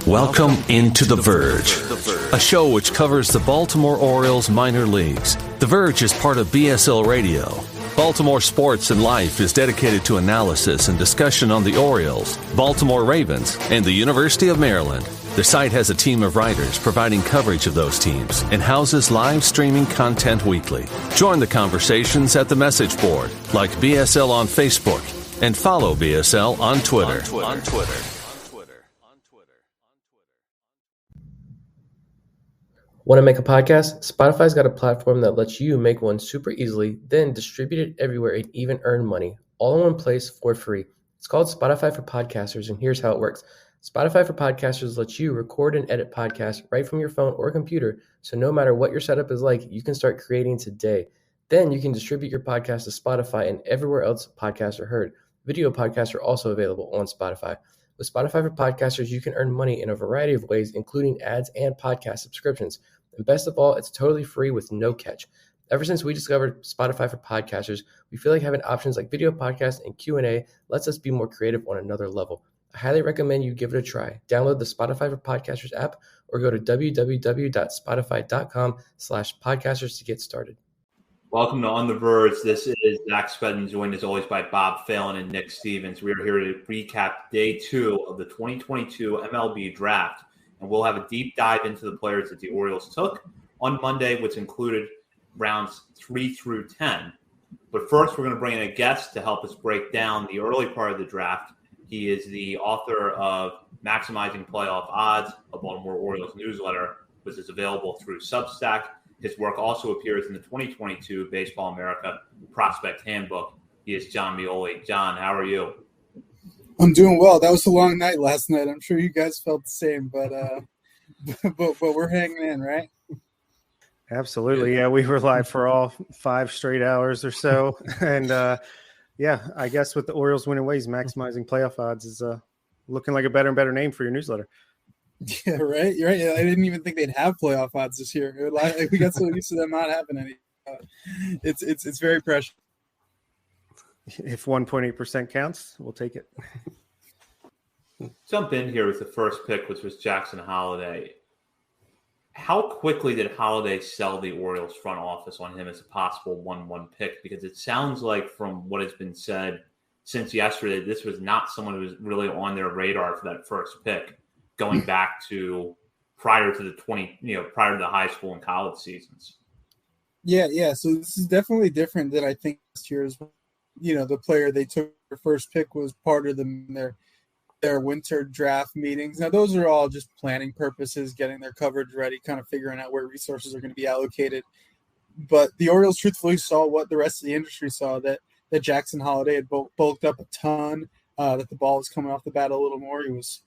Welcome into The Verge, a show which covers the Baltimore Orioles minor leagues. The Verge is part of BSL Radio. Baltimore Sports and Life is dedicated to analysis and discussion on the Orioles, Baltimore Ravens, and the University of Maryland. The site has a team of writers providing coverage of those teams and houses live streaming content weekly. Join the conversations at the message board, like BSL on Facebook, and follow BSL on Twitter. Want to make a podcast? Spotify's got a platform that lets you make one super easily, then distribute it everywhere and even earn money, all in one place for free. It's called Spotify for Podcasters, and here's how it works. Spotify for Podcasters lets you record and edit podcasts right from your phone or computer, so no matter what your setup is like, you can start creating today. Then you can distribute your podcast to Spotify and everywhere else podcasts are heard. Video podcasts are also available on Spotify. With Spotify for Podcasters, you can earn money in a variety of ways, including ads and podcast subscriptions. And best of all, it's totally free with no catch. Ever since we discovered Spotify for Podcasters, we feel like having options like video podcasts and Q&A lets us be more creative on another level. I highly recommend you give it a try. Download the Spotify for Podcasters app or go to www.spotify.com/podcasters to get started. Welcome to On the Verge. This is Zach Spedden, joined as always by Bob Phelan and Nick Stevens. We are here to recap day 2 of the 2022 MLB Draft, and we'll have a deep dive into the players that the Orioles took on Monday, which included rounds 3 through 10. But first, we're going to bring in a guest to help us break down the early part of the draft. He is the author of Maximizing Playoff Odds, a Baltimore Orioles newsletter, which is available through Substack. His work also appears in the 2022 Baseball America Prospect Handbook. He is Jon Meoli. John, how are you? I'm doing well. That was a long night last night. I'm sure you guys felt the same, but we're hanging in, right? Absolutely. Yeah, we were live for all 5 straight hours or so. And, I guess with the Orioles winning ways, Maximizing Playoff Odds is looking like a better and better name for your newsletter. Yeah, right. You're right. Yeah, I didn't even think they'd have playoff odds this year. We got so used to them not having any. It's very precious. If 1.8% counts, we'll take it. Jump in here with the first pick, which was Jackson Holliday. How quickly did Holliday sell the Orioles front office on him as a possible 1-1 pick? Because it sounds like from what has been said since yesterday, this was not someone who was really on their radar for that first pick, going back to prior to the high school and college seasons. Yeah. So this is definitely different than I think last year's. The player they took their first pick was part of their winter draft meetings. Now, those are all just planning purposes, getting their coverage ready, kind of figuring out where resources are going to be allocated. But the Orioles truthfully saw what the rest of the industry saw, that Jackson Holliday had bulked up a ton, that the ball was coming off the bat a little more. He was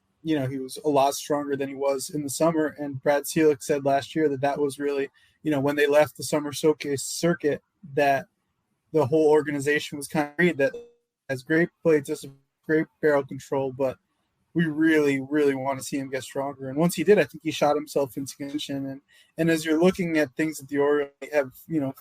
a lot stronger than he was in the summer. And Brad Ciolek said last year that was really, when they left the summer showcase circuit, that the whole organization was kind of agreed that has great plate discipline, great barrel control, but we really, really want to see him get stronger. And once he did, I think he shot himself into contention. And as you're looking at things that the Orioles have,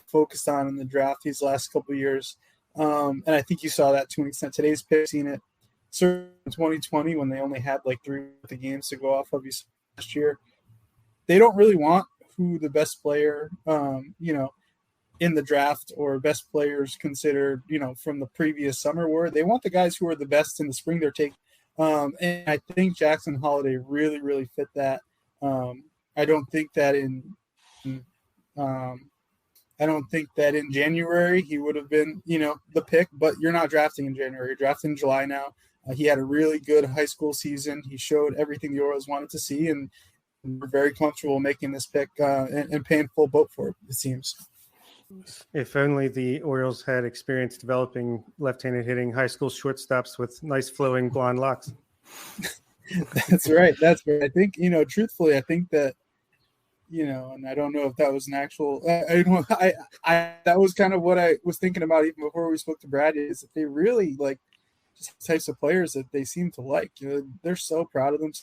focused on in the draft these last couple of years, and I think you saw that to an extent. Today's pick, seen it certainly in 2020 when they only had like 3 games to go off of last year. They don't really want who the best player, in the draft or best players considered, from the previous summer were. They want the guys who are the best in the spring they're taking. And I think Jackson Holliday really, really fit that. I don't think that in January he would have been, the pick, but you're not drafting in January. You're drafting in July now. He had a really good high school season. He showed everything the Orioles wanted to see, and we're very comfortable making this pick and paying full boat for it, it seems. If only the Orioles had experience developing left-handed hitting high school shortstops with nice flowing blonde locks. That's right. I think, truthfully, I think that, and I don't know if that was an actual, that was kind of what I was thinking about even before we spoke to Brad, is that they really like just types of players that they seem to like. They're so proud of them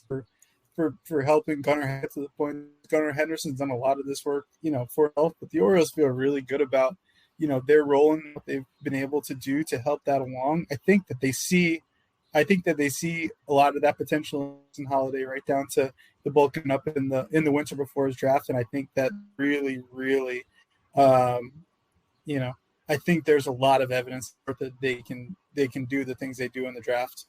for helping Gunnar get to the point. Gunnar Henderson's done a lot of this work, for health, but the Orioles feel really good about, their role and what they've been able to do to help that along. I think that they see I think that they see a lot of that potential in Holiday, right down to the bulking up in the winter before his draft. And I think that really, really, you know, I think there's a lot of evidence that they can do the things they do in the draft.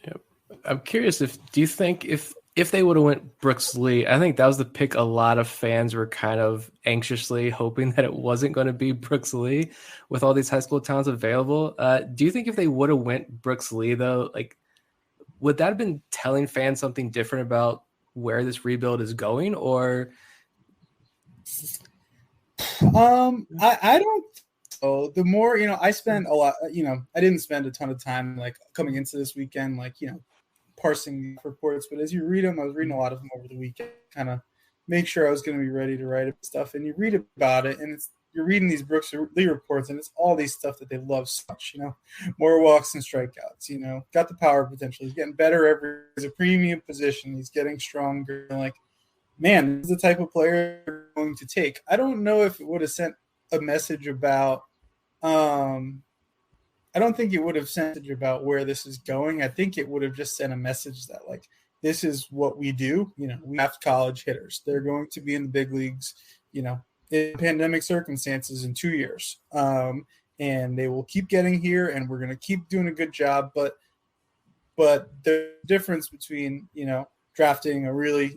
Yep. I'm curious do you think if they would have went Brooks Lee, I think that was the pick a lot of fans were kind of anxiously hoping that it wasn't going to be Brooks Lee with all these high school talents available. Do you think if they would have went Brooks Lee though, like would that have been telling fans something different about where this rebuild is going? Or I don't. So the more, I spent a lot, I didn't spend a ton of time like coming into this weekend, like, parsing reports, but as you read them, I was reading a lot of them over the weekend, kind of make sure I was going to be ready to write stuff. And you read about it, and you're reading these Brooks Lee reports, and it's all these stuff that they love so much, more walks and strikeouts, got the power potential. He's getting better he's a premium position. He's getting stronger. Like, man, this is the type of player you're going to take. I don't know if it would have sent a message about, I don't think it would have sent a message about where this is going. I think it would have just sent a message that, like, this is what we do. We have college hitters. They're going to be in the big leagues, in pandemic circumstances in 2 years. And they will keep getting here, and we're going to keep doing a good job. But the difference between, drafting a really,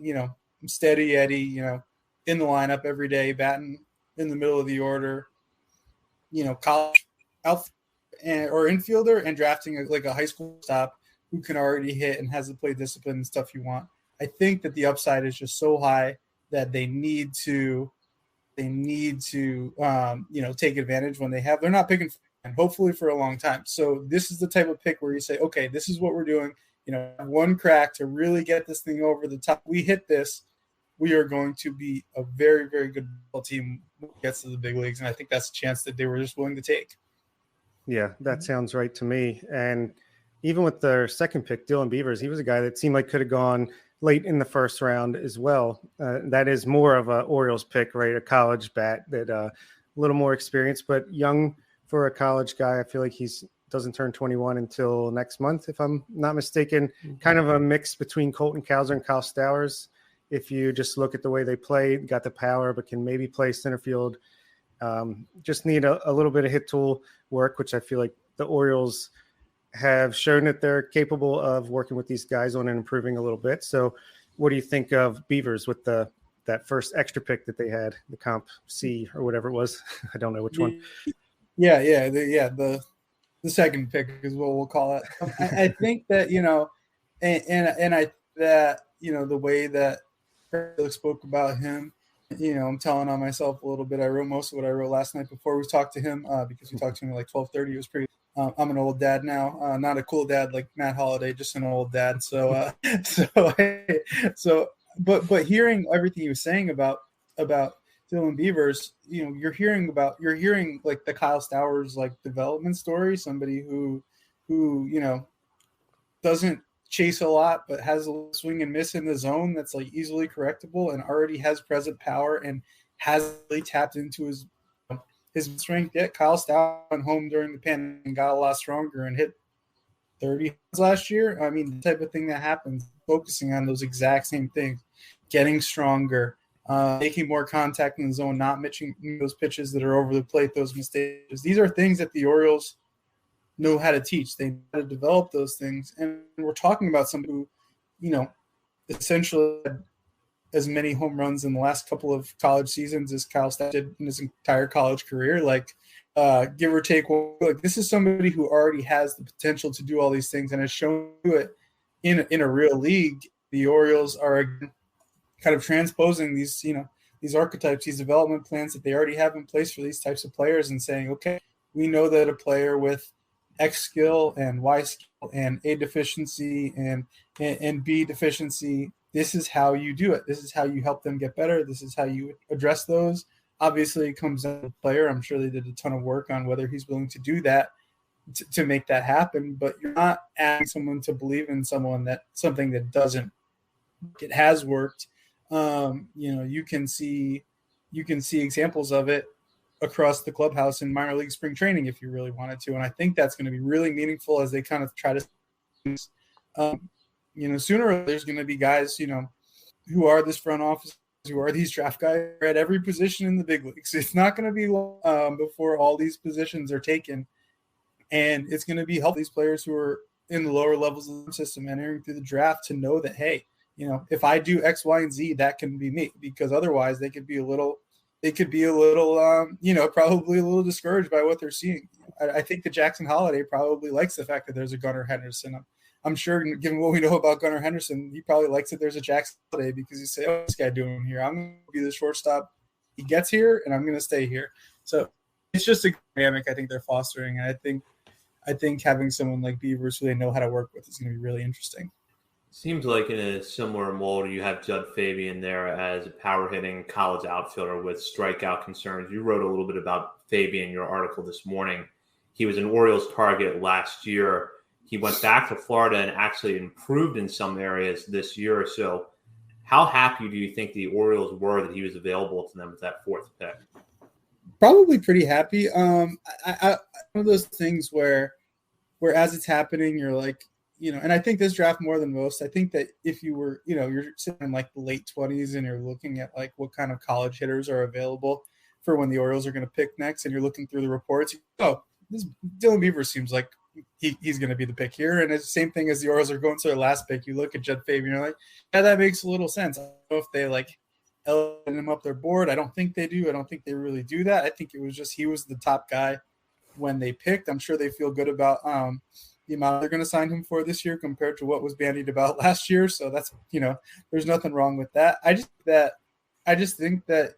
steady Eddie, in the lineup every day, batting in the middle of the order, college outfielder or infielder, and drafting a high school stop who can already hit and has the play discipline and stuff you want. I think that the upside is just so high that they need to take advantage when they're not picking, and hopefully for a long time. So this is the type of pick where you say, okay, this is what we're doing. One crack to really get this thing over the top. We hit this, we are going to be a very, very good team when it gets to the big leagues. And I think that's a chance that they were just willing to take. Yeah, that sounds right to me. And even with their second pick, Dylan Beavers, he was a guy that seemed like could have gone late in the first round as well. That is more of a Orioles pick, right? A college bat that a little more experienced, but young for a college guy. I feel like doesn't turn 21 until next month, if I'm not mistaken. Kind of a mix between Colton Cowser and Kyle Stowers. If you just look at the way they play, got the power, but can maybe play center field. Just need a little bit of hit tool work, which I feel like the Orioles have shown that they're capable of working with these guys on and improving a little bit. So what do you think of Beavers with that first extra pick that they had, the comp C or whatever it was? I don't know which one. Yeah. The second pick is what we'll call it. I think that, and I, that, the way that Felix spoke about him, I'm telling on myself a little bit. I wrote most of what I wrote last night before we talked to him, because we talked to him at like 12:30. It was pretty. I'm an old dad now, not a cool dad like Matt Holliday, just an old dad. So, but hearing everything he was saying about Dylan Beavers, you're hearing like the Kyle Stowers like development story, somebody who doesn't chase a lot, but has a swing and miss in the zone that's like easily correctable and already has present power and has really tapped into his strength. Yet Kyle Stowers went home during the pandemic and got a lot stronger and hit 30 last year. I mean, the type of thing that happens, focusing on those exact same things, getting stronger, making more contact in the zone, not missing those pitches that are over the plate, those mistakes. These are things that the Orioles know how to teach. They know how to develop those things. And we're talking about somebody who, essentially had as many home runs in the last couple of college seasons as Kyle Stowers did in his entire college career. Like, give or take, like, this is somebody who already has the potential to do all these things and has shown it in a real league. The Orioles are kind of transposing these, these archetypes, these development plans that they already have in place for these types of players and saying, okay, we know that a player with X skill and Y skill and A deficiency and B deficiency, this is how you do it. This is how you help them get better. This is how you address those. Obviously, it comes down to the player. I'm sure they did a ton of work on whether he's willing to do that to make that happen. But you're not asking someone to believe in something that doesn't. It has worked. You can see examples of it across the clubhouse in minor league spring training if you really wanted to. And I think that's going to be really meaningful as they kind of try to Sooner or later there's going to be guys, who are this front office, who are these draft guys at every position in the big leagues. It's not going to be long before all these positions are taken, and it's going to be helping these players who are in the lower levels of the system entering through the draft to know that, hey, if I do X, Y, and Z, that can be me, because otherwise they could be a little, probably a little discouraged by what they're seeing. I think that Jackson Holliday probably likes the fact that there's a Gunnar Henderson. I'm sure, given what we know about Gunnar Henderson, he probably likes that there's a Jackson Holliday, because you say, what's this guy doing here? I'm going to be the shortstop. He gets here, and I'm going to stay here. So it's just a dynamic I think they're fostering. And I think having someone like Beavers who they know how to work with is going to be really interesting. Seems like in a similar mold, you have Judd Fabian there as a power-hitting college outfielder with strikeout concerns. You wrote a little bit about Fabian in your article this morning. He was an Orioles target last year. He went back to Florida and actually improved in some areas this year or so. How happy do you think the Orioles were that he was available to them with that fourth pick? Probably pretty happy. One of those things where as it's happening, you're like, and I think this draft more than most, I think that if you were, you're sitting in like the late 20s and you're looking at like what kind of college hitters are available for when the Orioles are going to pick next, and you're looking through the reports, this Dylan Beavers seems like he's going to be the pick here. And it's the same thing as the Orioles are going to their last pick. You look at Judd Fabian, you're like, yeah, that makes a little sense. I don't know if they like elevated him up their board. I don't think they do. I don't think they really do that. I think it was just he was the top guy when they picked. I'm sure they feel good about the amount they're going to sign him for this year compared to what was bandied about last year. So that's, there's nothing wrong with that. I just think that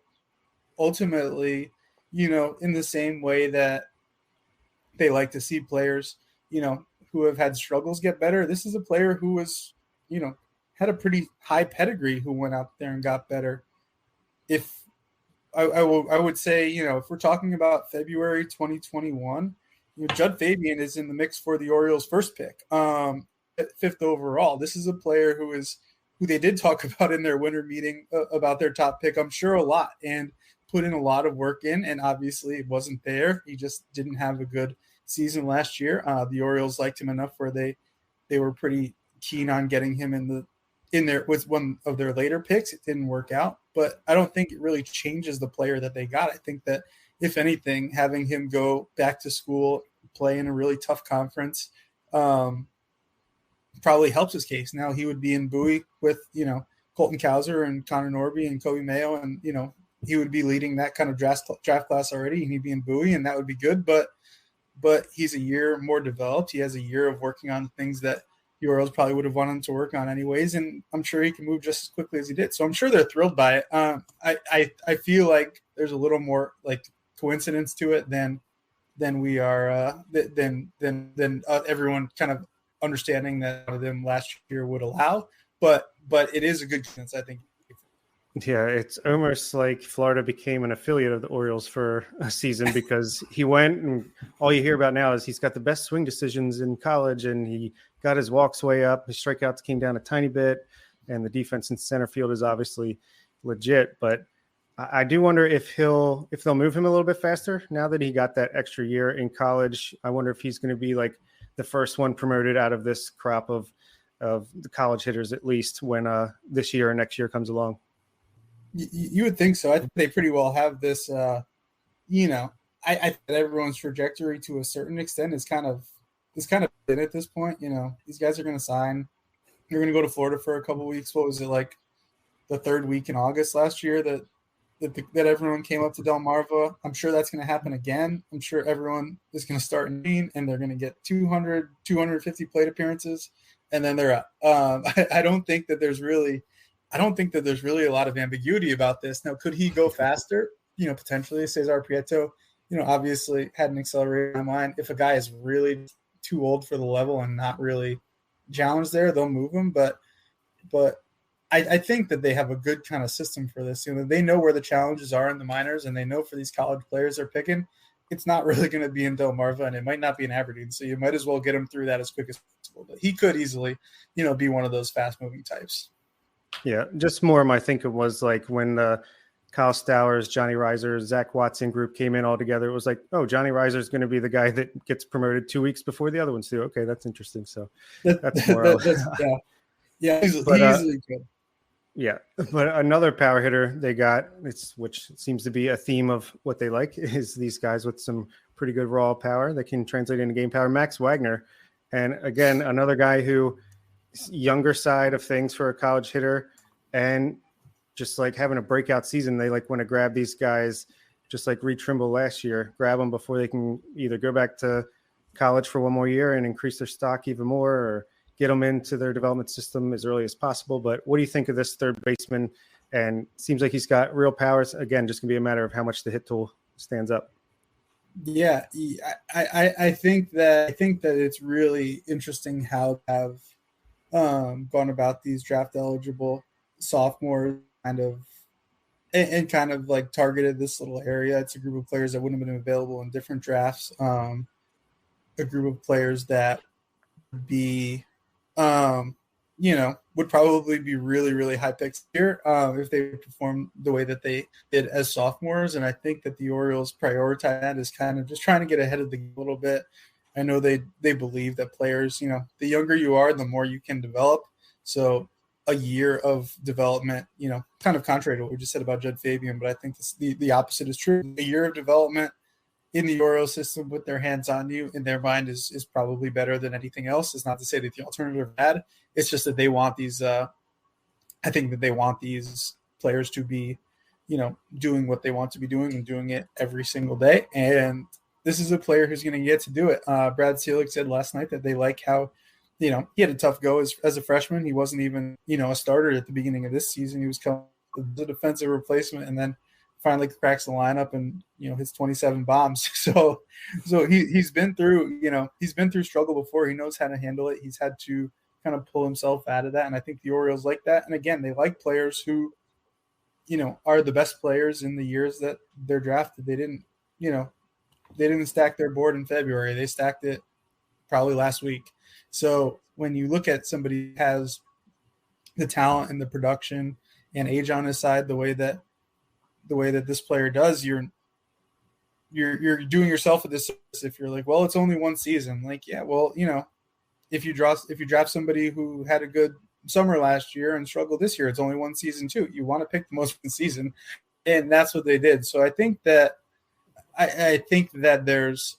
ultimately, in the same way that they like to see players, who have had struggles get better. This is a player who was, had a pretty high pedigree who went out there and got better. If I would say, if we're talking about February 2021, Judd Fabian is in the mix for the Orioles' first pick, fifth overall. This is a player who they did talk about in their winter meeting about their top pick, I'm sure, a lot, and put in a lot of work in, and obviously it wasn't there. He just didn't have a good season last year. The Orioles liked him enough where they were pretty keen on getting him in there with one of their later picks. It didn't work out, but I don't think it really changes the player that they got. I think that if anything, having him go back to school, play in a really tough conference, probably helps his case. Now he would be in Bowie with, Colton Cowser and Connor Norby and Kobe Mayo, and, he would be leading that kind of draft class already, and he'd be in Bowie, and that would be good. But he's a year more developed. He has a year of working on the things that the Orioles probably would have wanted him to work on anyways, and I'm sure he can move just as quickly as he did. So I'm sure they're thrilled by it. I feel like there's a little more like coincidence to it than we are than everyone kind of understanding that them last year would allow. But it is a good chance, I think. Yeah, it's almost like Florida became an affiliate of the Orioles for a season, because he went, and all you hear about now is he's got the best swing decisions in college, and he got his walks way up. His strikeouts came down a tiny bit, and the defense in center field is obviously legit. But I do wonder if they'll move him a little bit faster now that he got that extra year in college. I wonder if he's going to be like the first one promoted out of this crop of the college hitters, at least when this year or next year comes along. You would think so. I think they pretty well have this, I think everyone's trajectory to a certain extent is kind of in at this point. These guys are going to sign. They're going to go to Florida for a couple of weeks. What was it, like the third week in August last year that everyone came up to Delmarva? I'm sure that's going to happen again. I'm sure everyone is going to start in June, and they're going to get 200, 250 plate appearances, and then they're up. I don't think that there's really a lot of ambiguity about this. Now, could he go faster? Potentially. Cesar Prieto, obviously had an accelerator in mind. If a guy is really too old for the level and not really challenged there, they'll move him. But I think that they have a good kind of system for this. They know where the challenges are in the minors, and they know for these college players they're picking, it's not really going to be in Delmarva, and it might not be in Aberdeen. So you might as well get him through that as quick as possible. But he could easily, be one of those fast-moving types. Yeah, just more of my thinking was like when the Kyle Stowers, Johnny Reiser, Zach Watson group came in all together. It was like, oh, Johnny Reiser is going to be the guy that gets promoted 2 weeks before the other ones do. Okay, that's interesting. So that's more. He's but, easily good. Yeah, but another power hitter they got, which seems to be a theme of what they like, is these guys with some pretty good raw power that can translate into game power. Max Wagner, and again, another guy who younger side of things for a college hitter, and just like having a breakout season, they like want to grab these guys, just like Reed Trimble last year, grab them before they can either go back to college for one more year and increase their stock even more, or get them into their development system as early as possible. But what do you think of this third baseman? And seems like he's got real powers. Again, just gonna be a matter of how much the hit tool stands up. Yeah, I think that it's really interesting how they have gone about these draft eligible sophomores and kind of like targeted this little area. It's a group of players that wouldn't have been available in different drafts. A group of players that would be, would probably be really, really high picks here if they perform the way that they did as sophomores. And I think that the Orioles prioritize that as kind of just trying to get ahead of the game a little bit. I know they believe that players, the younger you are, the more you can develop. So a year of development, kind of contrary to what we just said about Jed Fabian, but I think the opposite is true. A year of development in the Orioles system with their hands on you in their mind is probably better than anything else. It's not to say that the alternative are bad. It's just that they want these I think that they want these players to be, doing what they want to be doing and doing it every single day. And this is a player who's going to get to do it. Brad Selig said last night that they like how, he had a tough go as a freshman. He wasn't even, a starter at the beginning of this season. He was coming as a defensive replacement and then finally cracks the lineup and, hits 27 bombs. So he's been through, he's been through struggle before. He knows how to handle it. He's had to kind of pull himself out of that. And I think the Orioles like that. And again, they like players who, are the best players in the years that they're drafted. They didn't stack their board in February. They stacked it probably last week. So when you look at somebody who has the talent and the production and age on his side, the way that this player does, you're doing yourself a disservice if you're like, well, it's only one season. Like, yeah, well, if you draft somebody who had a good summer last year and struggled this year, it's only one season too. You want to pick the most season, and that's what they did. So I think that there's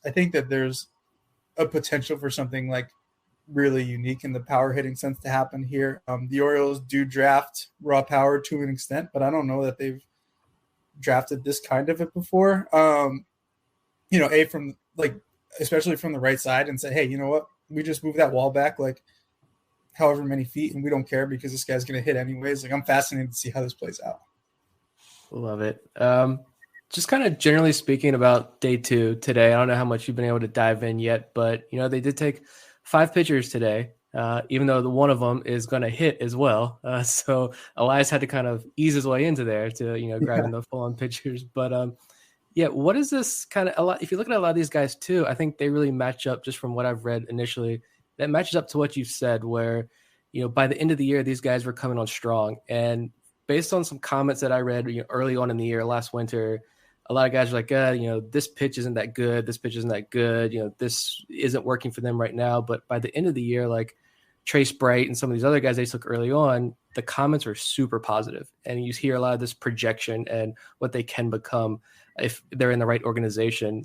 a potential for something like really unique in the power hitting sense to happen here. The Orioles do draft raw power to an extent, but I don't know that they've drafted this kind of it before. From like, especially from the right side and say, hey, you know what? We just move that wall back like however many feet and we don't care because this guy's going to hit anyways. Like, I'm fascinated to see how this plays out. Love it. Just kind of generally speaking about day 2 today, I don't know how much you've been able to dive in yet, but, they did take 5 pitchers today, even though one of them is going to hit as well. So Elias had to kind of ease his way into there to, grabbing the full-on pitchers. But, what is this kind of – if you look at a lot of these guys too, I think they really match up just from what I've read initially. That matches up to what you've said where, by the end of the year, these guys were coming on strong. And based on some comments that I read early on in the year, last winter – a lot of guys are like, this pitch isn't that good. This pitch isn't that good. This isn't working for them right now. But by the end of the year, like Trace Bright and some of these other guys they took early on, the comments are super positive. And you hear a lot of this projection and what they can become if they're in the right organization.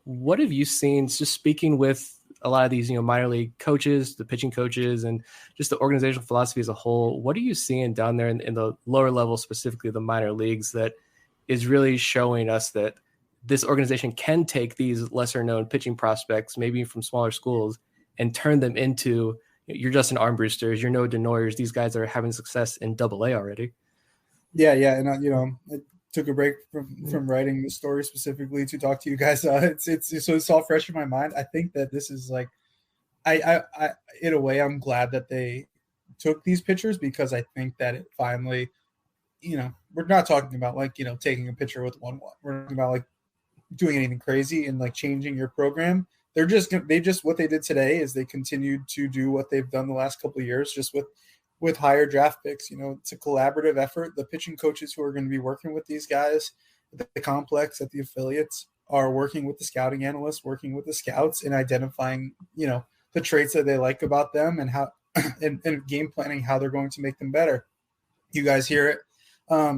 What have you seen, just speaking with a lot of these, minor league coaches, the pitching coaches, and just the organizational philosophy as a whole? What are you seeing down there in the lower level, specifically the minor leagues, that is really showing us that this organization can take these lesser known pitching prospects, maybe from smaller schools, and turn them into your Justin Armbrusters, your Noah Denoyers, these guys that are having success in Double-A already? Yeah. And, I took a break from writing the story specifically to talk to you guys. It's all fresh in my mind. I think that this is like, I in a way, I'm glad that they took these pitchers because I think that it finally, we're not talking about like, taking a pitcher with 1-1. We're talking about like doing anything crazy and like changing your program. What they did today is they continued to do what they've done the last couple of years, just with with higher draft picks. It's a collaborative effort. The pitching coaches who are going to be working with these guys, the complex at the affiliates, are working with the scouting analysts, working with the scouts, and identifying, the traits that they like about them and how and game planning how they're going to make them better. You guys hear it.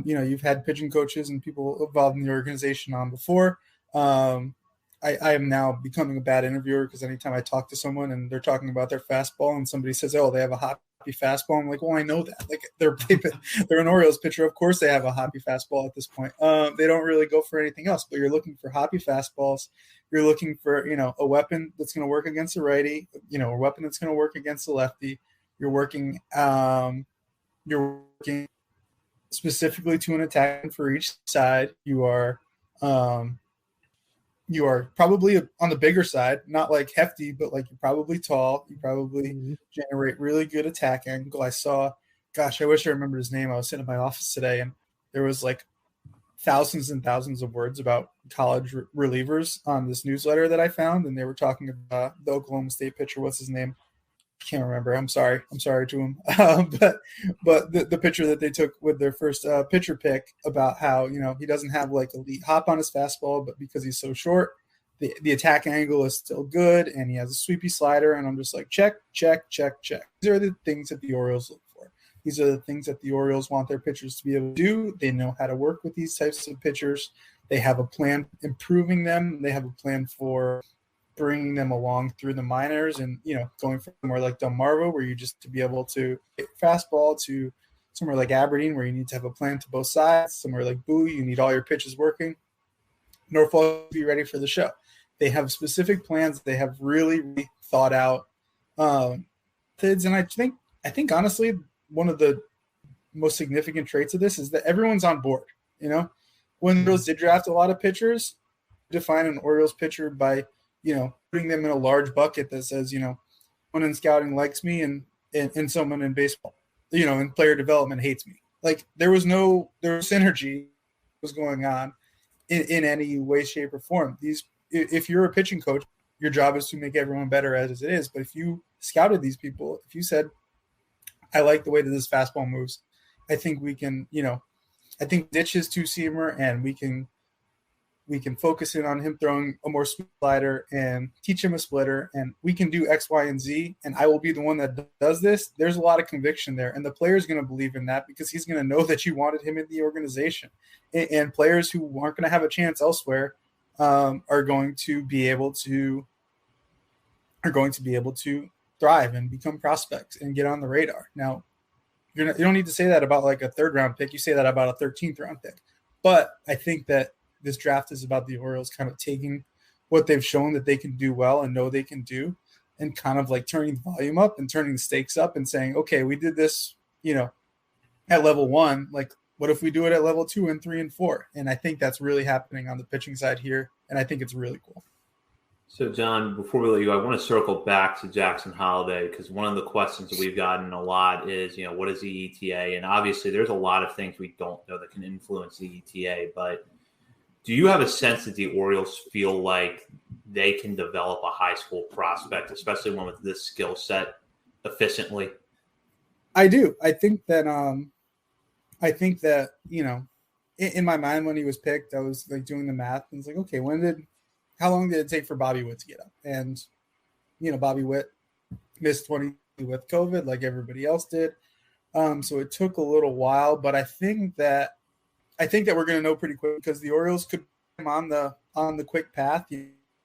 You've had pitching coaches and people involved in the organization on before. I am now becoming a bad interviewer because anytime I talk to someone and they're talking about their fastball and somebody says, "Oh, they have a hoppy fastball," I'm like, "Well, I know that. Like they're an Orioles pitcher. Of course they have a hoppy fastball at this point. They don't really go for anything else. But you're looking for hoppy fastballs. You're looking for a weapon that's going to work against a righty. A weapon that's going to work against a lefty. You're working specifically to an attack for each side. You are probably on the bigger side, not like hefty, but like you're probably tall. You probably generate really good attack angle. I wish I remembered his name. I was sitting in my office today and there was like thousands and thousands of words about college relievers on this newsletter that I found. And they were talking about the Oklahoma State pitcher. What's his name? Can't remember. I'm sorry to him. But the pitcher that they took with their first pitcher pick, about how he doesn't have like elite hop on his fastball, but because he's so short, the attack angle is still good, and he has a sweepy slider. And I'm just like, check. These are the things that the Orioles look for. These are the things that the Orioles want their pitchers to be able to do. They know how to work with these types of pitchers. They have a plan improving them. They have a plan for bringing them along through the minors, and going from somewhere like Delmarva, where you just to be able to hit fastball, to somewhere like Aberdeen, where you need to have a plan to both sides. Somewhere like Bowie, you need all your pitches working. Norfolk, be ready for the show. They have specific plans. They have really, really thought out methods, and I think honestly, one of the most significant traits of this is that everyone's on board. When the Orioles did draft a lot of pitchers, define an Orioles pitcher by putting them in a large bucket that says, someone in scouting likes me and someone in baseball, in player development hates me. Like there was synergy was going on in any way, shape, or form. If you're a pitching coach, your job is to make everyone better as it is. But if you scouted these people, if you said, I like the way that this fastball moves, I think we can, I think ditch his two-seamer and we can focus in on him throwing a more smooth slider and teach him a splitter, and we can do X, Y, and Z, and I will be the one that does this. There's a lot of conviction there, and the player's going to believe in that because he's going to know that you wanted him in the organization. And players who aren't going to have a chance elsewhere are going to be able to thrive and become prospects and get on the radar. Now, you don't need to say that about like a third-round pick. You say that about a 13th-round pick. But I think that this draft is about the Orioles kind of taking what they've shown that they can do well and know they can do, and kind of like turning the volume up and turning the stakes up and saying, okay, we did this, at level 1. Like, what if we do it at level 2 and 3 and 4? And I think that's really happening on the pitching side here. And I think it's really cool. So, John, before we let you go, I want to circle back to Jackson Holliday, because one of the questions that we've gotten a lot is, what is the ETA? And obviously there's a lot of things we don't know that can influence the ETA, but do you have a sense that the Orioles feel like they can develop a high school prospect, especially one with this skill set, efficiently? I do. I think that in my mind when he was picked, I was like doing the math and it's like, okay, how long did it take for Bobby Witt to get up? And Bobby Witt missed 20 with COVID like everybody else did. So it took a little while, but I think that we're going to know pretty quick, because the Orioles could come on the quick path.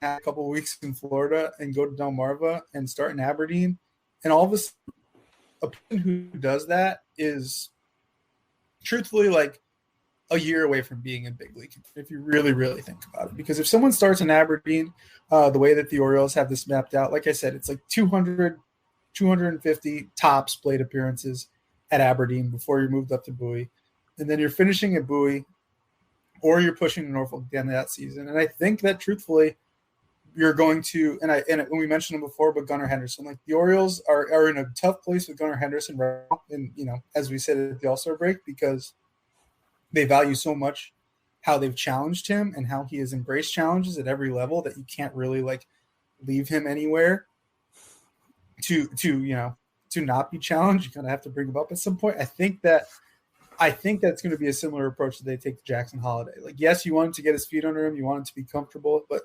Have a couple of weeks in Florida and go to Delmarva and start in Aberdeen. And all of a sudden, a person who does that is truthfully like a year away from being in big league, if you really, really think about it. Because if someone starts in Aberdeen, the way that the Orioles have this mapped out, like I said, it's like 200, 250 tops plate appearances at Aberdeen before you're moved up to Bowie. And then you're finishing at Bowie, or you're pushing to Norfolk at the end of that season. And I think that truthfully, you're going to, and when we mentioned him before, but Gunnar Henderson, like the Orioles are in a tough place with Gunnar Henderson right now, and as we said at the All-Star break, because they value so much how they've challenged him and how he has embraced challenges at every level that you can't really like leave him anywhere to to not be challenged. You kind of have to bring him up at some point. I think that's going to be a similar approach that they take to Jackson Holiday. Like, yes, you want him to get his feet under him. You want him to be comfortable, but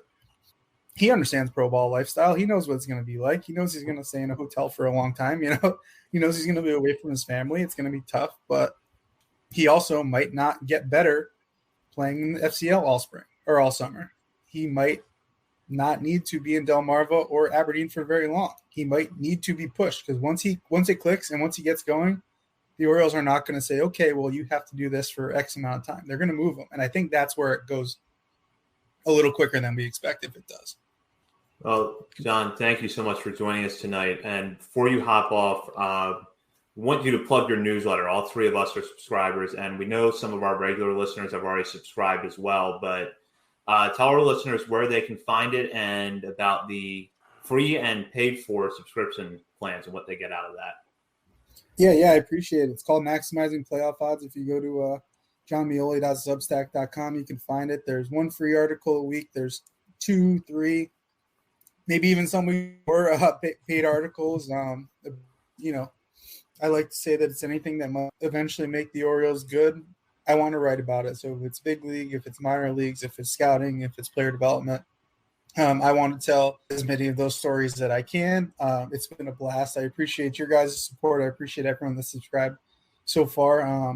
he understands pro ball lifestyle. He knows what it's going to be like. He knows he's going to stay in a hotel for a long time. He knows he's going to be away from his family. It's going to be tough, but he also might not get better playing in the FCL all spring or all summer. He might not need to be in Delmarva or Aberdeen for very long. He might need to be pushed because once it clicks and once he gets going, the Orioles are not going to say, okay, well, you have to do this for X amount of time. They're going to move him. And I think that's where it goes a little quicker than we expect if it does. Well, Jon, thank you so much for joining us tonight. And before you hop off, we want you to plug your newsletter. All three of us are subscribers, and we know some of our regular listeners have already subscribed as well. But tell our listeners where they can find it and about the free and paid for subscription plans and what they get out of that. Yeah, I appreciate it. It's called Maximizing Playoff Odds. If you go to jonmeoli.substack.com, you can find it. There's one free article a week. There's 2, 3, maybe even some more paid articles. I like to say that it's anything that might eventually make the Orioles good. I want to write about it. So if it's big league, if it's minor leagues, if it's scouting, if it's player development, I want to tell as many of those stories that I can. It's been a blast. I appreciate your guys' support. I appreciate everyone that's subscribed so far. I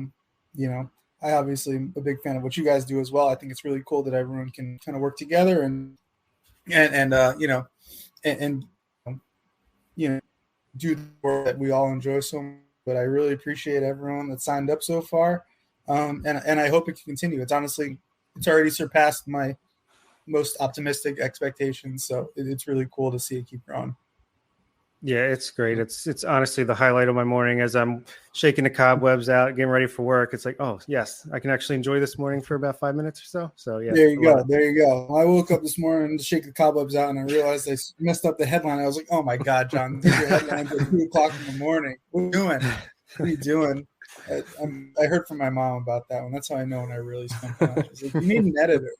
obviously am a big fan of what you guys do as well. I think it's really cool that everyone can kind of work together and do the work that we all enjoy so much. But I really appreciate everyone that signed up so far. And I hope it can continue. It's already surpassed my most optimistic expectations. So it's really cool to see it keep growing. Yeah, it's great. It's honestly the highlight of my morning as I'm shaking the cobwebs out, getting ready for work. It's like, oh yes, I can actually enjoy this morning for about 5 minutes or so. So yeah, there you go. I woke up this morning to shake the cobwebs out, and I realized I messed up the headline. I was like, oh my god, Jon, this is your headline at 2:00 in the morning. What are you doing? I heard from my mom about that one. That's how I know when I really spent time. She's like, you need an editor.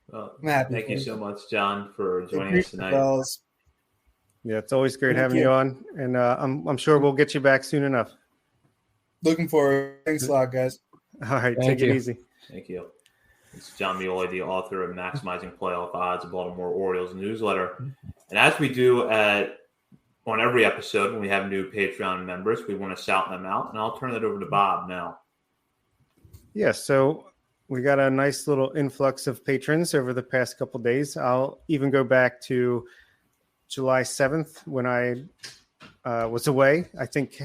Well, thank you so much, Jon, for joining us tonight. Yeah, it's always great having you on, and I'm sure we'll get you back soon enough. Looking forward. Thanks a lot, guys. All right, take it easy. Thank you. It's Jon Meoli, the author of Maximizing Playoff Odds, a Baltimore Orioles newsletter. And as we do on every episode when we have new Patreon members, we want to shout them out, and I'll turn it over to Bob now. Yeah, so we got a nice little influx of patrons over the past couple of days. I'll even go back to July 7th when I was away. I think,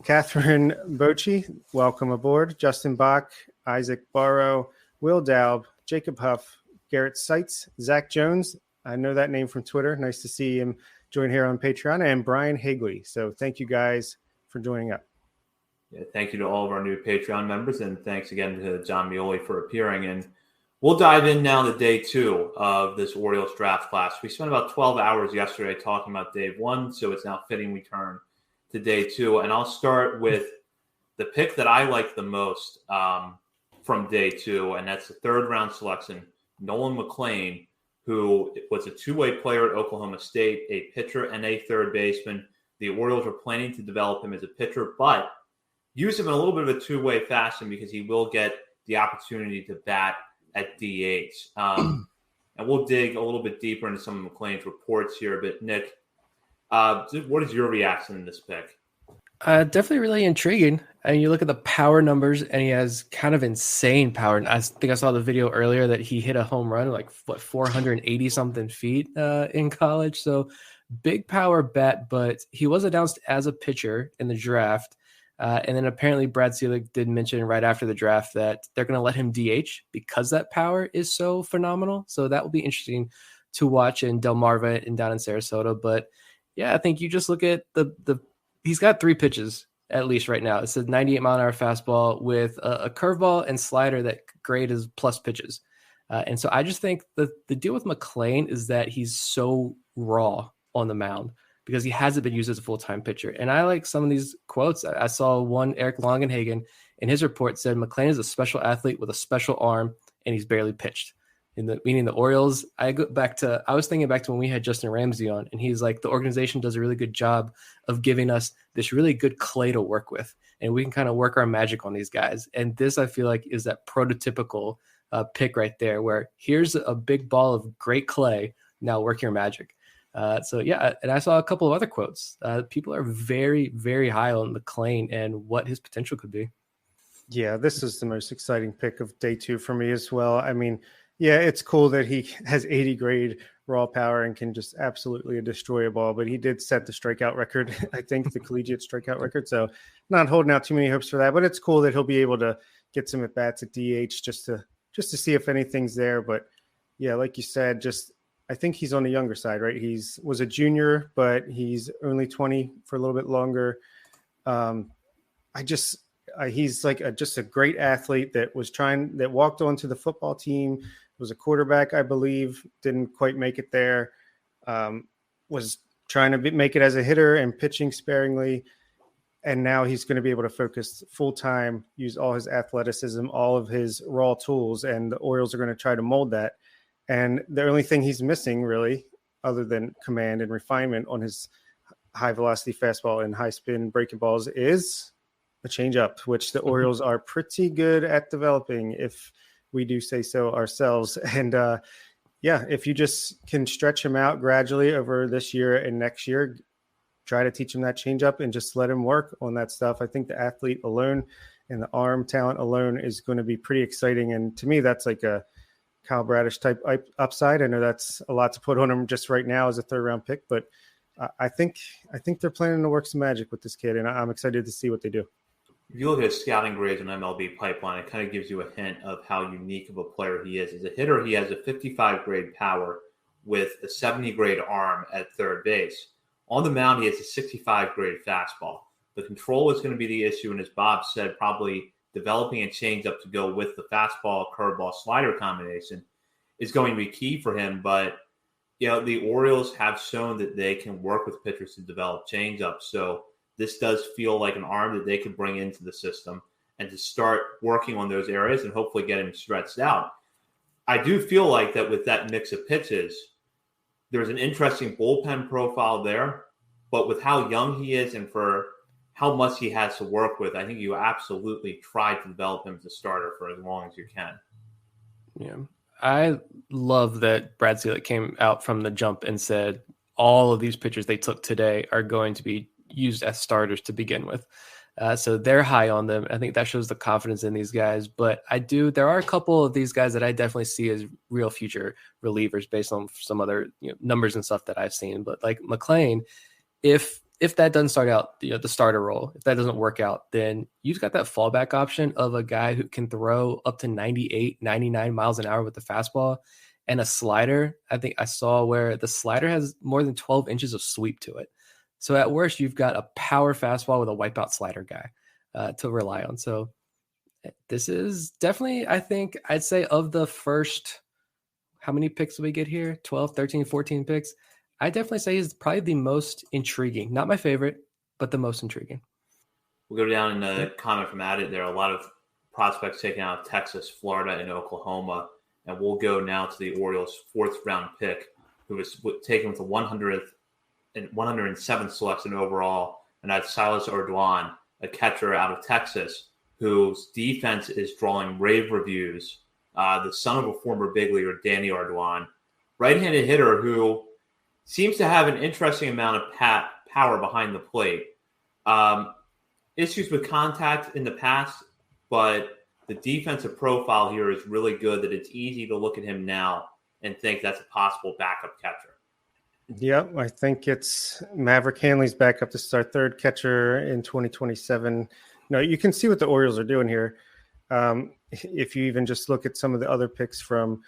Catherine Bochi, welcome aboard. Justin Bach, Isaac Barrow, Will Daub, Jacob Huff, Garrett Seitz, Zach Jones. I know that name from Twitter. Nice to see him join here on Patreon. And Brian Higley. So thank you guys for joining up. Yeah, thank you to all of our new Patreon members, and thanks again to Jon Meoli for appearing. And we'll dive in now to day 2 of this Orioles draft class. We spent about 12 hours yesterday talking about day 1, so it's now fitting we turn to day 2. And I'll start with the pick that I like the most from day 2, and that's the 3rd round selection, Nolan McLean, who was a two-way player at Oklahoma State, a pitcher and a third baseman. The Orioles are planning to develop him as a pitcher, but use him in a little bit of a two-way fashion because he will get the opportunity to bat at DH. And we'll dig a little bit deeper into some of McLean's reports here. But, Nick, what is your reaction to this pick? Definitely really intriguing. And you look at the power numbers, and he has kind of insane power. And I think I saw the video earlier that he hit a home run like 480-something feet in college. So big power bat, but he was announced as a pitcher in the draft. And then apparently Brad Selig did mention right after the draft that they're going to let him DH because that power is so phenomenal. So that will be interesting to watch in Delmarva and down in Sarasota. But yeah, I think you just look at he's got 3 pitches at least right now. It's a 98-mile-an-hour fastball with a curveball and slider that grade is plus pitches. And so I just think the deal with McLean is that he's so raw on the mound, because he hasn't been used as a full-time pitcher. And I like some of these quotes. I saw one, Eric Longenhagen, in his report said McLean is a special athlete with a special arm, and he's barely pitched. meaning the Orioles. I was thinking back to when we had Justin Ramsey on, and he's like, the organization does a really good job of giving us this really good clay to work with, and we can kind of work our magic on these guys. And this, I feel like, is that prototypical pick right there, where here's a big ball of great clay. Now work your magic. So yeah, and I saw a couple of other quotes. People are very, very high on McLean and what his potential could be. Yeah, this is the most exciting pick of day 2 for me as well. I mean, yeah, it's cool that he has 80 grade raw power and can just absolutely destroy a ball, but he did set the strikeout record, I think, the collegiate strikeout record. So not holding out too many hopes for that, but it's cool that he'll be able to get some at bats at DH just to see if anything's there. But yeah, like you said, I think he's on the younger side, right? Was a junior, but he's only 20 for a little bit longer. He's like just a great athlete that walked onto the football team, was a quarterback, I believe, didn't quite make it there, was trying to make it as a hitter and pitching sparingly. And now he's going to be able to focus full time, use all his athleticism, all of his raw tools, and the Orioles are going to try to mold that. And the only thing he's missing, really, other than command and refinement on his high velocity fastball and high spin breaking balls, is a changeup, which the Orioles are pretty good at developing, if we do say so ourselves. And if you just can stretch him out gradually over this year and next year, try to teach him that changeup and just let him work on that stuff. I think the athlete alone and the arm talent alone is going to be pretty exciting. And to me, that's like a Kyle Bradish type upside. I know that's a lot to put on him just right now as a 3rd round pick, but I think they're planning to work some magic with this kid, and I'm excited to see what they do. If you look at his scouting grades on MLB Pipeline, it kind of gives you a hint of how unique of a player he is. As a hitter, he has a 55 grade power with a 70 grade arm at third base. On the mound, he has a 65 grade fastball. The control is going to be the issue, and as Bob said, probably developing a changeup to go with the fastball, curveball, slider combination is going to be key for him. But, the Orioles have shown that they can work with pitchers to develop changeups. So this does feel like an arm that they could bring into the system and to start working on those areas and hopefully get him stretched out. I do feel like that with that mix of pitches, there's an interesting bullpen profile there, but with how young he is and for how much he has to work with, I think you absolutely try to develop him as a starter for as long as you can. Yeah. I love that Brad Zelek came out from the jump and said all of these pitchers they took today are going to be used as starters to begin with. So they're high on them. I think that shows the confidence in these guys. But there are a couple of these guys that I definitely see as real future relievers based on some other numbers and stuff that I've seen. But like McLean, if that doesn't start out, the starter role, if that doesn't work out, then you've got that fallback option of a guy who can throw up to 98, 99 miles an hour with the fastball and a slider. I think I saw where the slider has more than 12 inches of sweep to it. So at worst, you've got a power fastball with a wipeout slider guy to rely on. So this is definitely, I think, I'd say of the first, how many picks do we get here? 12, 13, 14 picks. I definitely say he's probably the most intriguing. Not my favorite, but the most intriguing. We'll go down in the comment from Addit. There are a lot of prospects taken out of Texas, Florida, and Oklahoma. And we'll go now to the Orioles' 4th round pick, who was taken with the 107th selection overall. And that's Silas Ardoin, a catcher out of Texas, whose defense is drawing rave reviews. The son of a former big leaguer, Danny Ardoin, right-handed hitter who seems to have an interesting amount of power behind the plate. Issues with contact in the past, but the defensive profile here is really good that it's easy to look at him now and think that's a possible backup catcher. Yep, I think it's Maverick Hanley's back up to start 3rd catcher in 2027. You can see what the Orioles are doing here. If you even just look at some of the other picks from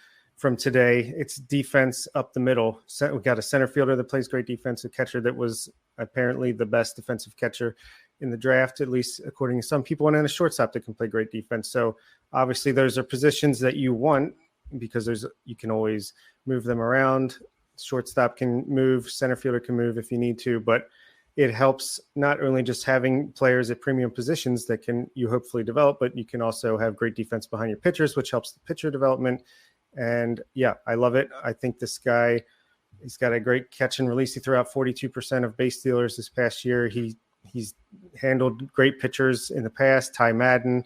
today, it's defense up the middle. We got a center fielder that plays great defense, a catcher that was apparently the best defensive catcher in the draft, at least according to some people, and then a shortstop that can play great defense. So obviously those are positions that you want because you can always move them around. Shortstop can move, center fielder can move if you need to, but it helps not only just having players at premium positions that you hopefully develop, but you can also have great defense behind your pitchers, which helps the pitcher development. And yeah, I love it. I think this guy, he's got a great catch and release. He threw out 42% of base stealers this past year. He's handled great pitchers in the past, Ty Madden,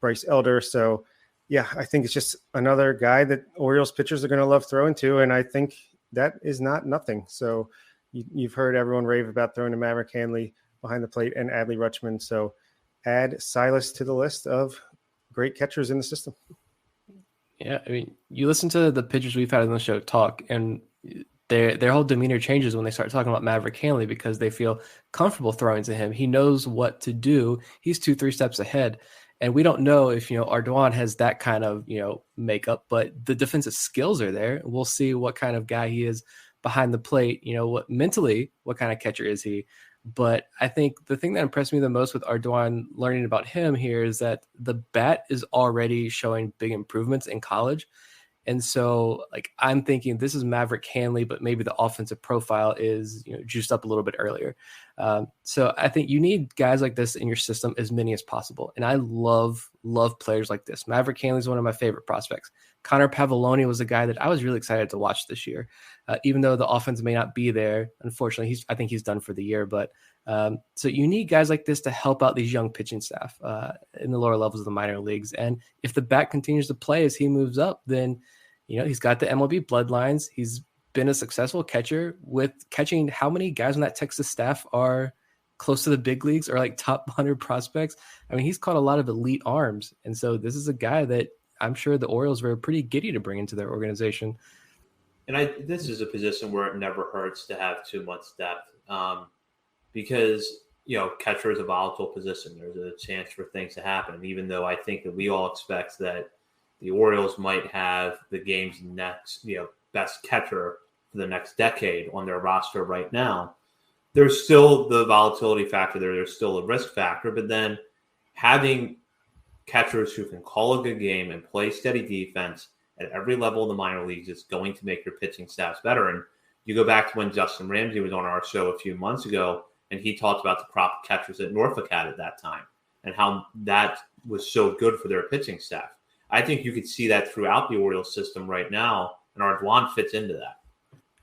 Bryce Elder. So yeah, I think it's just another guy that Orioles pitchers are going to love throwing to. And I think that is not nothing. So you've heard everyone rave about throwing to Maverick Hanley behind the plate and Adley Rutschman. So add Silas to the list of great catchers in the system. Yeah, I mean, you listen to the pitchers we've had on the show talk, and their whole demeanor changes when they start talking about Maverick Hanley because they feel comfortable throwing to him. He knows what to do. He's 2-3 steps ahead. And we don't know if, Ardoin has that kind of, makeup, but the defensive skills are there. We'll see what kind of guy he is behind the plate. What kind of catcher is he? But I think the thing that impressed me the most with Ardoin learning about him here is that the bat is already showing big improvements in college. And so I'm thinking this is Maverick Hanley, but maybe the offensive profile is, juiced up a little bit earlier. So I think you need guys like this in your system as many as possible. And I love players like this. Maverick Hanley is one of my favorite prospects. Connor Pavoloni was a guy that I was really excited to watch this year, even though the offense may not be there. Unfortunately, I think he's done for the year. But so you need guys like this to help out these young pitching staff in the lower levels of the minor leagues. And if the bat continues to play as he moves up, then he's got the MLB bloodlines. He's been a successful catcher with catching how many guys on that Texas staff are close to the big leagues or top 100 prospects. I mean, he's caught a lot of elite arms. And so this is a guy that I'm sure the Orioles were pretty giddy to bring into their organization. And this is a position where it never hurts to have too much depth because, catcher is a volatile position. There's a chance for things to happen. And even though I think that we all expect that the Orioles might have the game's next, best catcher for the next decade on their roster right now, there's still the volatility factor there. There's still a risk factor. But then having catchers who can call a good game and play steady defense at every level of the minor leagues is going to make your pitching staffs better. And you go back to when Justin Ramsey was on our show a few months ago, and he talked about the crop catchers that Norfolk had at that time and how that was so good for their pitching staff. I think you could see that throughout the Orioles system right now, and Ardoin fits into that.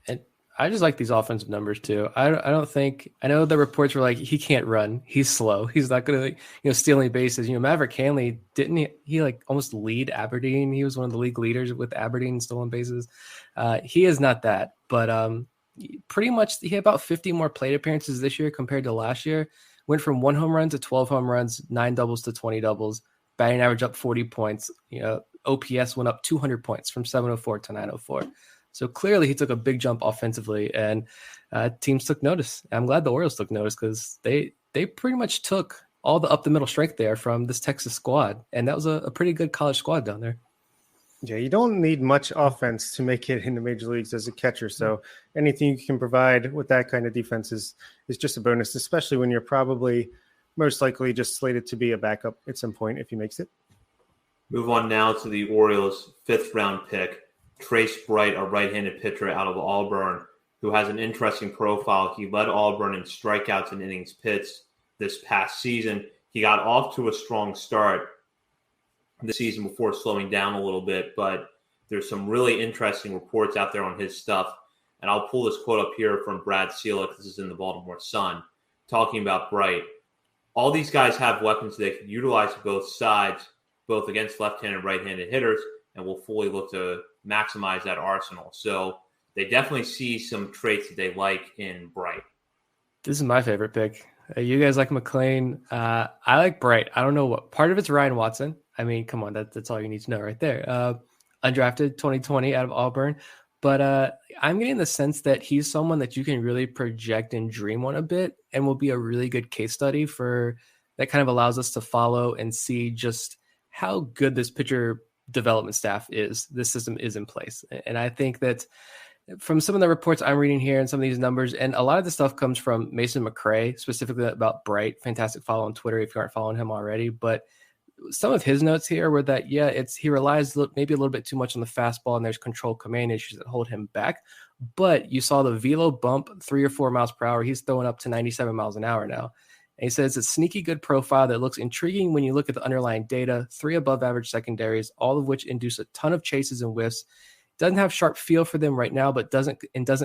And I just like these offensive numbers too. I know the reports were he can't run. He's slow. He's not going to, steal any bases. Maverick Hanley, didn't he almost lead Aberdeen? He was one of the league leaders with Aberdeen in stolen bases. He is not that, but pretty much he had about 50 more plate appearances this year compared to last year. Went from 1 home run to 12 home runs, 9 doubles to 20 doubles. Batting average up 40 points. OPS went up 200 points from 704 to 904. So clearly he took a big jump offensively, and teams took notice. I'm glad the Orioles took notice because they pretty much took all the up the middle strength there from this Texas squad, and that was a pretty good college squad down there. Yeah, you don't need much offense to make it in the major leagues as a catcher. So anything you can provide with that kind of defense is just a bonus, especially when you're probably most likely just slated to be a backup at some point if he makes it. Move on now to the Orioles' 5th round pick, Trace Bright, a right-handed pitcher out of Auburn, who has an interesting profile. He led Auburn in strikeouts and innings pitched this past season. He got off to a strong start this season before slowing down a little bit, but there's some really interesting reports out there on his stuff. And I'll pull this quote up here from Brad Seelick. This is in the Baltimore Sun, talking about Bright. All these guys have weapons they can utilize both sides, both against left-handed and right-handed hitters, and will fully look to maximize that arsenal. So they definitely see some traits that they like in Bright. This is my favorite pick. You guys like McLean. I like Bright. I don't know what part of it's Ryan Watson. I mean, come on, that's all you need to know right there. Undrafted 2020 out of Auburn. But I'm getting the sense that he's someone that you can really project and dream on a bit and will be a really good case study for that kind of allows us to follow and see just how good this pitcher development staff is. This system is in place. And I think that from some of the reports I'm reading here and some of these numbers, and a lot of the stuff comes from Mason McCray, specifically about Bright. Fantastic follow on Twitter if you aren't following him already. But some of his notes here were that, he relies maybe a little bit too much on the fastball, and there's control command issues that hold him back. But you saw the velo bump 3 or 4 miles per hour. He's throwing up to 97 miles an hour now. And he says it's a sneaky good profile that looks intriguing when you look at the underlying data, 3 above average secondaries, all of which induce a ton of chases and whiffs. Doesn't have sharp feel for them right now, but doesn't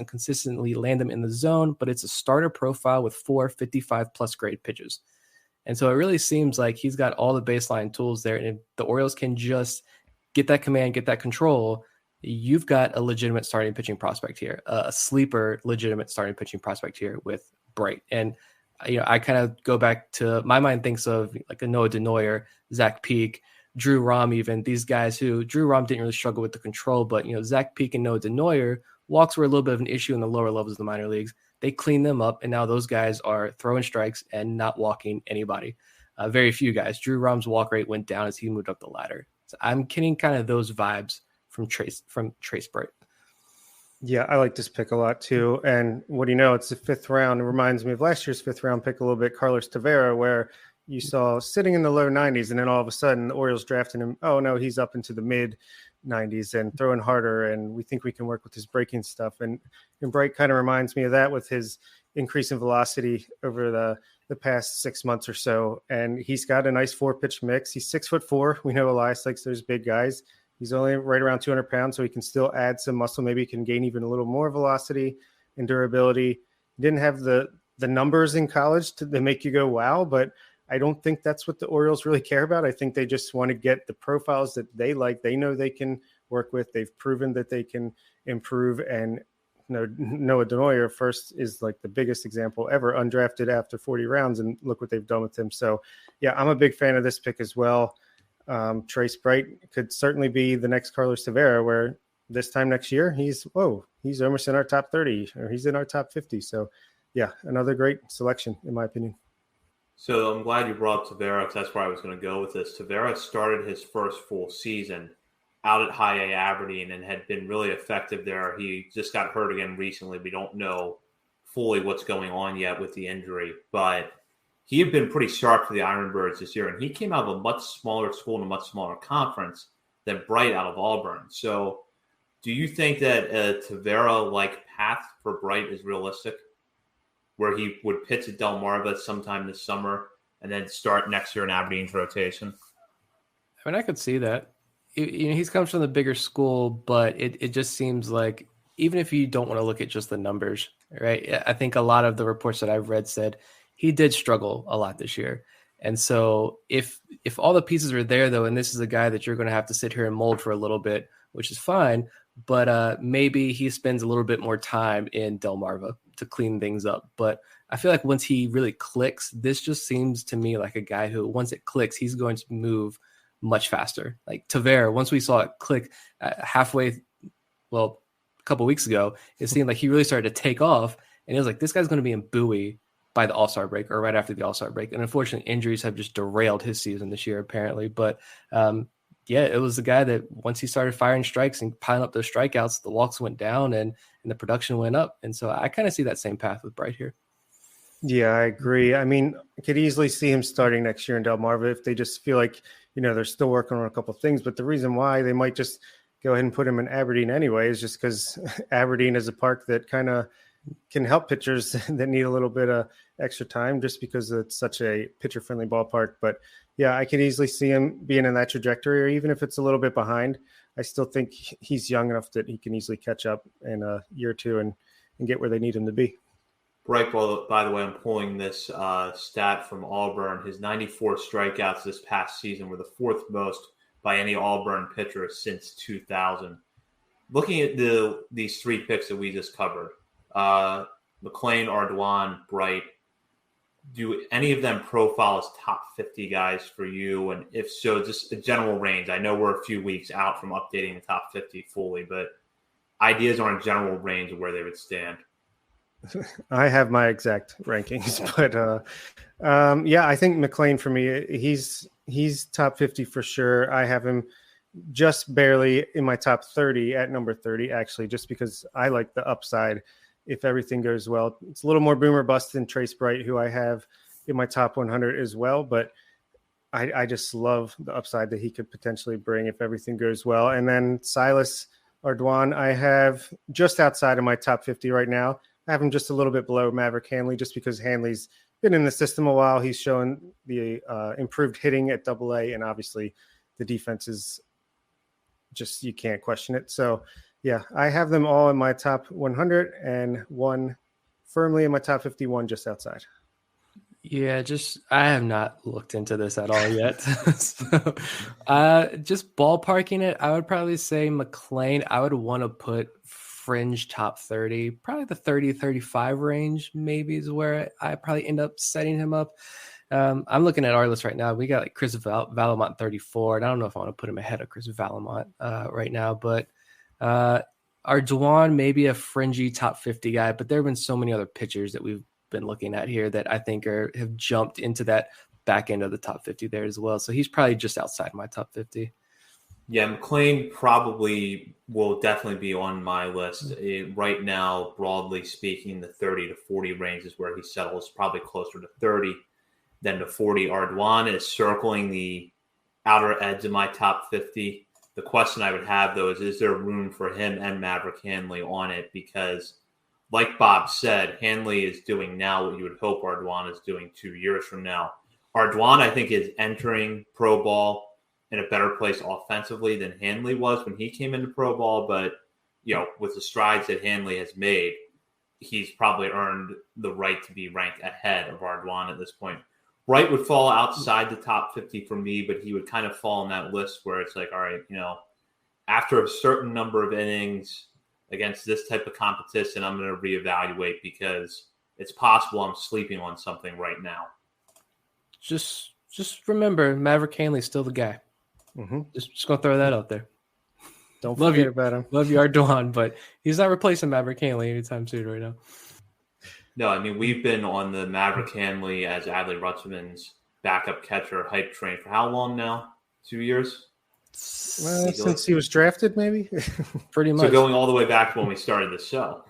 consistently land them in the zone, but it's a starter profile with 4 55+ grade pitches. And so it really seems like he's got all the baseline tools there. And if the Orioles can just get that command, get that control, you've got a legitimate starting pitching prospect here, a sleeper legitimate starting pitching prospect here with Bright. And I kind of go back to my mind thinks of like a Noah Denoyer, Zach Peak, Drew Rom, even these guys who Drew Rom didn't really struggle with the control, but Zach Peak and Noah Denoyer, walks were a little bit of an issue in the lower levels of the minor leagues. They cleaned them up, and now those guys are throwing strikes and not walking anybody. Very few guys. Drew Rom's walk rate went down as he moved up the ladder. So I'm getting kind of those vibes from Trace Bright. Yeah, I like this pick a lot too. And what do you know? It's the 5th round. It reminds me of last year's 5th round pick a little bit, Carlos Tavera, where you saw sitting in the low 90s, and then all of a sudden the Orioles drafted him. Oh no, he's up into the mid 90s and throwing harder, and we think we can work with his breaking stuff. And Bright kind of reminds me of that with his increase in velocity over the past 6 months or so. And he's got a nice 4-pitch mix. He's 6'4". We know Elias likes those big guys. He's only right around 200 pounds, so he can still add some muscle. Maybe he can gain even a little more velocity and durability. He didn't have the numbers in college to make you go, wow, but I don't think that's what the Orioles really care about. I think they just want to get the profiles that they like. They know they can work with. They've proven that they can improve. And Noah Denoyer first is like the biggest example ever, undrafted after 40 rounds, and look what they've done with him. So yeah, I'm a big fan of this pick as well. Trace Bright could certainly be the next Carlos Tavera, where this time next year he's almost in our top 30 or he's in our top 50. So yeah, another great selection in my opinion. So I'm glad you brought up Tavera, because that's where I was going to go with this. Tavera started his first full season out at High A Aberdeen and had been really effective there. He just got hurt again recently. We don't know fully what's going on yet with the injury, but he had been pretty sharp for the Ironbirds this year, and he came out of a much smaller school and a much smaller conference than Bright out of Auburn. So do you think that a Tavera-like path for Bright is realistic, where he would pitch at Delmarva sometime this summer and then start next year in Aberdeen's rotation? I mean, I could see that. He comes from the bigger school, but it just seems like, even if you don't want to look at just the numbers, right? I think a lot of the reports that I've read said he did struggle a lot this year. And so if all the pieces are there, though, and this is a guy that you're going to have to sit here and mold for a little bit, which is fine, but maybe he spends a little bit more time in Delmarva to clean things up. But I feel like once he really clicks, this just seems to me like a guy who, once it clicks, he's going to move much faster. Like Tavera, once we saw it click a couple weeks ago, it seemed like he really started to take off, and it was like, this guy's going to be in Bowie by the All-Star break or right after the All-Star break. And unfortunately, injuries have just derailed his season this year, apparently. But it was the guy that once he started firing strikes and piling up those strikeouts, the walks went down and the production went up. And so I kind of see that same path with Bright here. Yeah, I agree. I mean, I could easily see him starting next year in Delmarva if they just feel like, they're still working on a couple of things. But the reason why they might just go ahead and put him in Aberdeen anyway is just because Aberdeen is a park that kind of can help pitchers that need a little bit of extra time, just because it's such a pitcher-friendly ballpark. But yeah, I could easily see him being in that trajectory, or even if it's a little bit behind, I still think he's young enough that he can easily catch up in a year or two and get where they need him to be. Bright, by the way, I'm pulling this stat from Auburn. His 94 strikeouts this past season were the 4th most by any Auburn pitcher since 2000. Looking at these 3 picks that we just covered, McLean, Ardoin, Bright, do any of them profile as top 50 guys for you? And if so, just a general range. I know we're a few weeks out from updating the top 50 fully, but ideas on a general range of where they would stand. I have my exact rankings, but I think McLean for me, he's top 50 for sure. I have him just barely in my top 30 at number 30, actually, just because I like the upside if everything goes well. It's a little more boomer bust than Trace Bright, who I have in my top 100 as well, but I just love the upside that he could potentially bring if everything goes well. And then Silas Ardoin, I have just outside of my top 50 right now, have him just a little bit below Maverick Hanley, just because Hanley's been in the system a while. He's shown the improved hitting at AA, and obviously the defense is just, you can't question it. So yeah, I have them all in my top 100 and one firmly in my top 51, just outside. Yeah, I have not looked into this at all yet. So, just ballparking it, I would probably say McLean. I would want to put fringe top 30, probably the 30-35 range, maybe is where I probably end up setting him up. I'm looking at our list right now. We got like Chris Valamont 34, and I don't know if I want to put him ahead of Chris Valamont right now, but Ardoin maybe a fringy top 50 guy, but there have been so many other pitchers that we've been looking at here that I think have jumped into that back end of the top 50 there as well. So he's probably just outside my top 50. Yeah, McLean probably will definitely be on my list. Right now, broadly speaking, the 30 to 40 range is where he settles, probably closer to 30 than to 40. Ardoin is circling the outer edge of my top 50. The question I would have, though, is there room for him and Maverick Hanley on it? Because like Bob said, Hanley is doing now what you would hope Ardoin is doing 2 years from now. Ardoin, I think, is entering pro ball in a better place offensively than Hanley was when he came into pro ball. But, with the strides that Hanley has made, he's probably earned the right to be ranked ahead of Ardoin at this point. Wright would fall outside the top 50 for me, but he would kind of fall on that list where it's like, all right, after a certain number of innings against this type of competition, I'm going to reevaluate because it's possible I'm sleeping on something right now. Just remember, Maverick Hanley's still the guy. Mm-hmm. Just going to throw that out there. Don't forget about him. Love you, Ardoin, but he's not replacing Maverick Hanley anytime soon right now. No, I mean, we've been on the Maverick Hanley as Adley Rutschman's backup catcher hype train for how long now? 2 years? Well, since he was drafted, maybe. Pretty much. So going all the way back to when we started the show.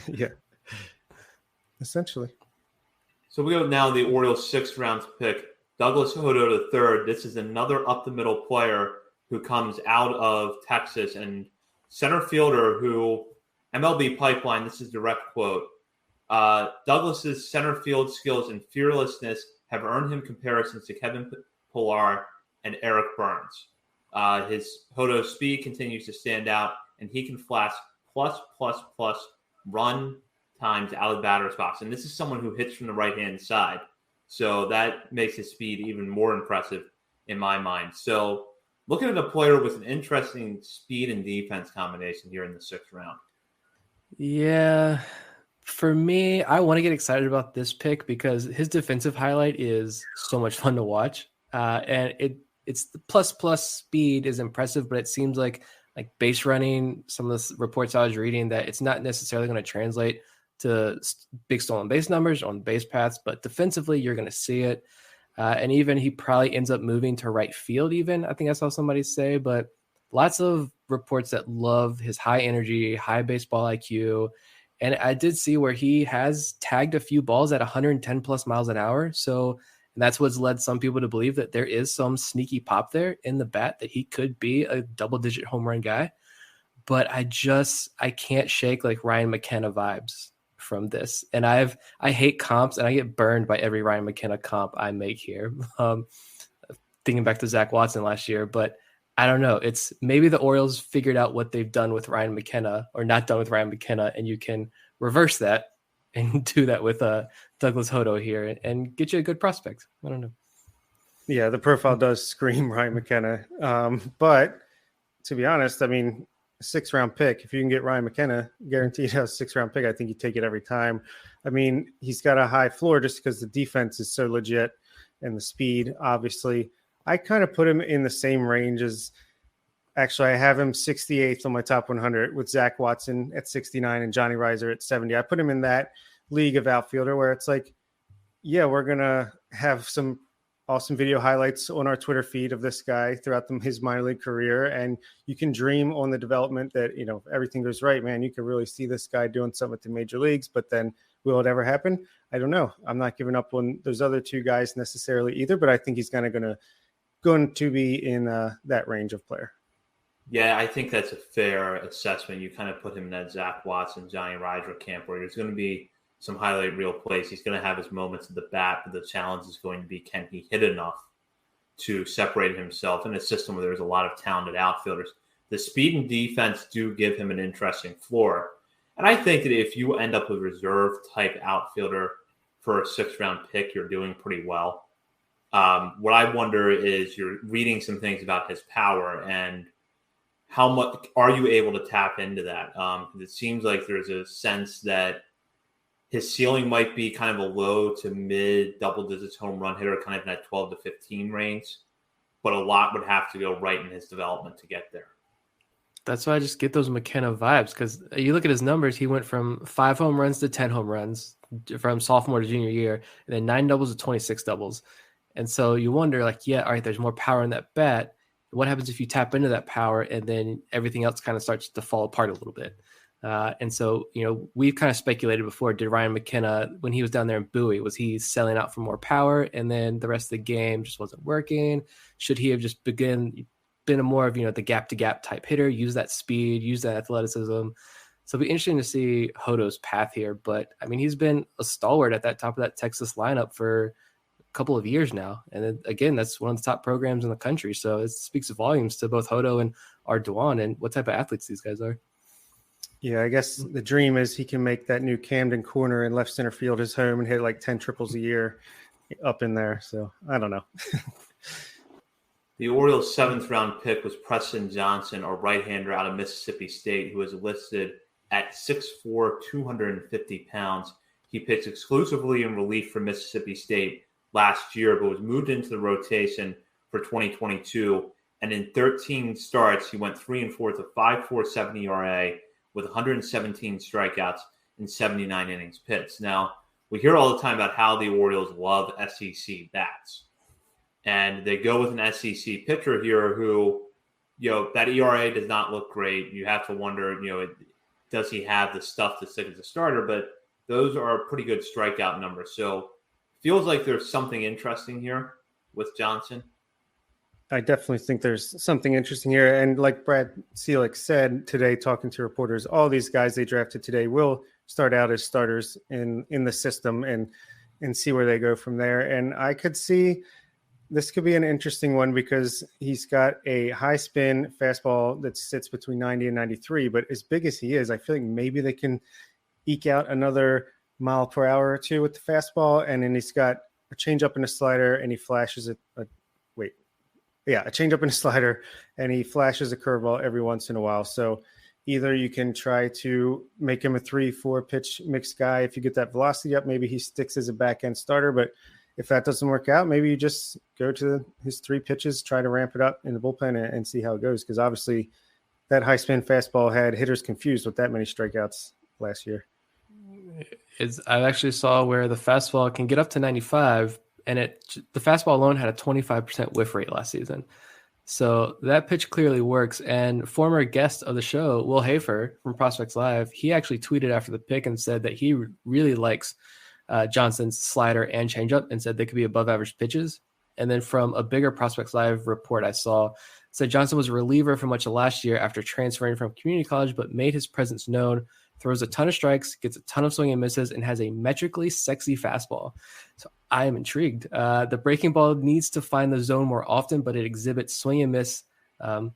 Yeah, essentially. So we go now to the Orioles' 6th round pick, Douglas Hodo III. This is another up-the-middle player who comes out of Texas, and center fielder who, MLB Pipeline, this is a direct quote, Douglas's center field skills and fearlessness have earned him comparisons to Kevin Pillar and Eric Burns. His Hodo speed continues to stand out, and he can flash plus run times out of the batter's box. And this is someone who hits from the right-hand side. So that makes his speed even more impressive in my mind. So looking at a player with an interesting speed and defense combination here in the 6th round. Yeah. For me, I want to get excited about this pick because his defensive highlight is so much fun to watch. And it's the plus speed is impressive, but it seems like base running, some of the reports I was reading, that it's not necessarily going to translate to big stolen base numbers on base paths, but defensively, you're going to see it. And even he probably ends up moving to right field even. I think I saw somebody say, but lots of reports that love his high energy, high baseball IQ. And I did see where he has tagged a few balls at 110 plus miles an hour. So that's what's led some people to believe that there is some sneaky pop there in the bat, that he could be a double-digit home run guy. But I can't shake Ryan McKenna vibes from this. And I hate comps, and I get burned by every Ryan McKenna comp I make here. Thinking back to Zach Watson last year, but I don't know. It's maybe the Orioles figured out what they've done with Ryan McKenna or not done with Ryan McKenna, and you can reverse that and do that with Douglas Hodo here and get you a good prospect. I don't know. Yeah, the profile does scream Ryan McKenna. But to be honest, I mean, 6th round pick, if you can get Ryan McKenna guaranteed a 6th round pick, I think you take it every time. I mean, he's got a high floor just because the defense is so legit and the speed, obviously. I kind of put him in the same range as, actually, I have him 68th on my top 100 with Zach Watson at 69 and Johnny Reiser at 70. I put him in that league of outfielder where it's like, yeah, we're going to have some awesome video highlights on our Twitter feed of this guy throughout his minor league career. And you can dream on the development that, if everything goes right, man, you can really see this guy doing something at the major leagues, but then will it ever happen? I don't know. I'm not giving up on those other two guys necessarily either, but I think he's going to be in that range of player. Yeah, I think that's a fair assessment. You kind of put him in that Zach Watson, Johnny Rydra camp where there's going to be some highlight reel plays. He's going to have his moments at the bat, but the challenge is going to be, can he hit enough to separate himself in a system where there's a lot of talented outfielders? The speed and defense do give him an interesting floor. And I think that if you end up with a reserve-type outfielder for a sixth-round pick, you're doing pretty well. What I wonder is you're reading some things about his power and how much are you able to tap into that? It seems like there's a sense that his ceiling might be kind of a low to mid double digits home run hitter, kind of in that 12 to 15 range, but a lot would have to go right in his development to get there. That's why I just get those McKenna vibes, because you look at his numbers, he went from 5 home runs to 10 home runs from sophomore to junior year, and then 9 doubles to 26 doubles. And so you wonder, like, yeah, all right, there's more power in that bat. What happens if you tap into that power and then everything else kind of starts to fall apart a little bit? And so, we've kind of speculated before, did Ryan McKenna, when he was down there in Bowie, was he selling out for more power and then the rest of the game just wasn't working? Should he have just been a more of, the gap-to-gap type hitter, use that speed, use that athleticism? So it'll be interesting to see Hodo's path here. But, I mean, he's been a stalwart at that top of that Texas lineup for a couple of years now. And then, again, that's one of the top programs in the country. So it speaks volumes to both Hodo and Ardoin and what type of athletes these guys are. Yeah, I guess the dream is he can make that new Camden corner and left center field his home and hit like 10 triples a year up in there. So I don't know. The Orioles' 7th-round pick was Preston Johnson, a right-hander out of Mississippi State, who is listed at 6'4", 250 pounds. He pitched exclusively in relief for Mississippi State last year, but was moved into the rotation for 2022. And in 13 starts, he went 3-4 with a 5.47 ERA with 117 strikeouts in 79 innings pitched. Now, we hear all the time about how the Orioles love SEC bats. And they go with an SEC pitcher here who, that ERA does not look great. You have to wonder, does he have the stuff to stick as a starter? But those are pretty good strikeout numbers. So feels like there's something interesting here with Johnson. I definitely think there's something interesting here. And like Brad Seelig said today, talking to reporters, all these guys they drafted today will start out as starters in the system and see where they go from there. And I could see this could be an interesting one because he's got a high spin fastball that sits between 90 and 93. But as big as he is, I feel like maybe they can eke out another mile per hour or two with the fastball. And then he's got a changeup and a slider, and he flashes a changeup and a slider, and he flashes a curveball every once in a while. So either you can try to make him a 3-4 pitch mixed guy. If you get that velocity up, maybe he sticks as a back end starter. But if that doesn't work out, maybe you just go to his 3 pitches, try to ramp it up in the bullpen and see how it goes. Because obviously that high spin fastball had hitters confused with that many strikeouts last year. I actually saw where the fastball can get up to 95, and the fastball alone had a 25% whiff rate last season. So that pitch clearly works. And former guest of the show, Will Hafer from Prospects Live, he actually tweeted after the pick and said that he really likes Johnson's slider and changeup and said they could be above average pitches. And then from a bigger Prospects Live report I saw, said Johnson was a reliever for much of last year after transferring from community college, but made his presence known, throws a ton of strikes, gets a ton of swing and misses, and has a metrically sexy fastball. So I am intrigued. The breaking ball needs to find the zone more often, but it exhibits swing and miss. It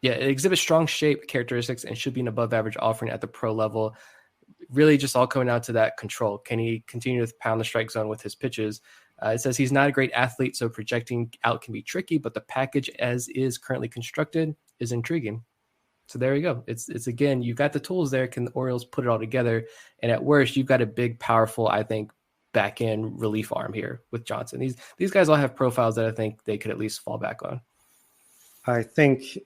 exhibits strong shape characteristics and should be an above average offering at the pro level. Really just all coming out to that control. Can he continue to pound the strike zone with his pitches? It says he's not a great athlete, so projecting out can be tricky, but the package as is currently constructed is intriguing. So there you go. It's again, you've got the tools there. Can the Orioles put it all together? And at worst, you've got a big, powerful, I think, back end relief arm here with Johnson. These guys all have profiles that I think they could at least fall back on. I think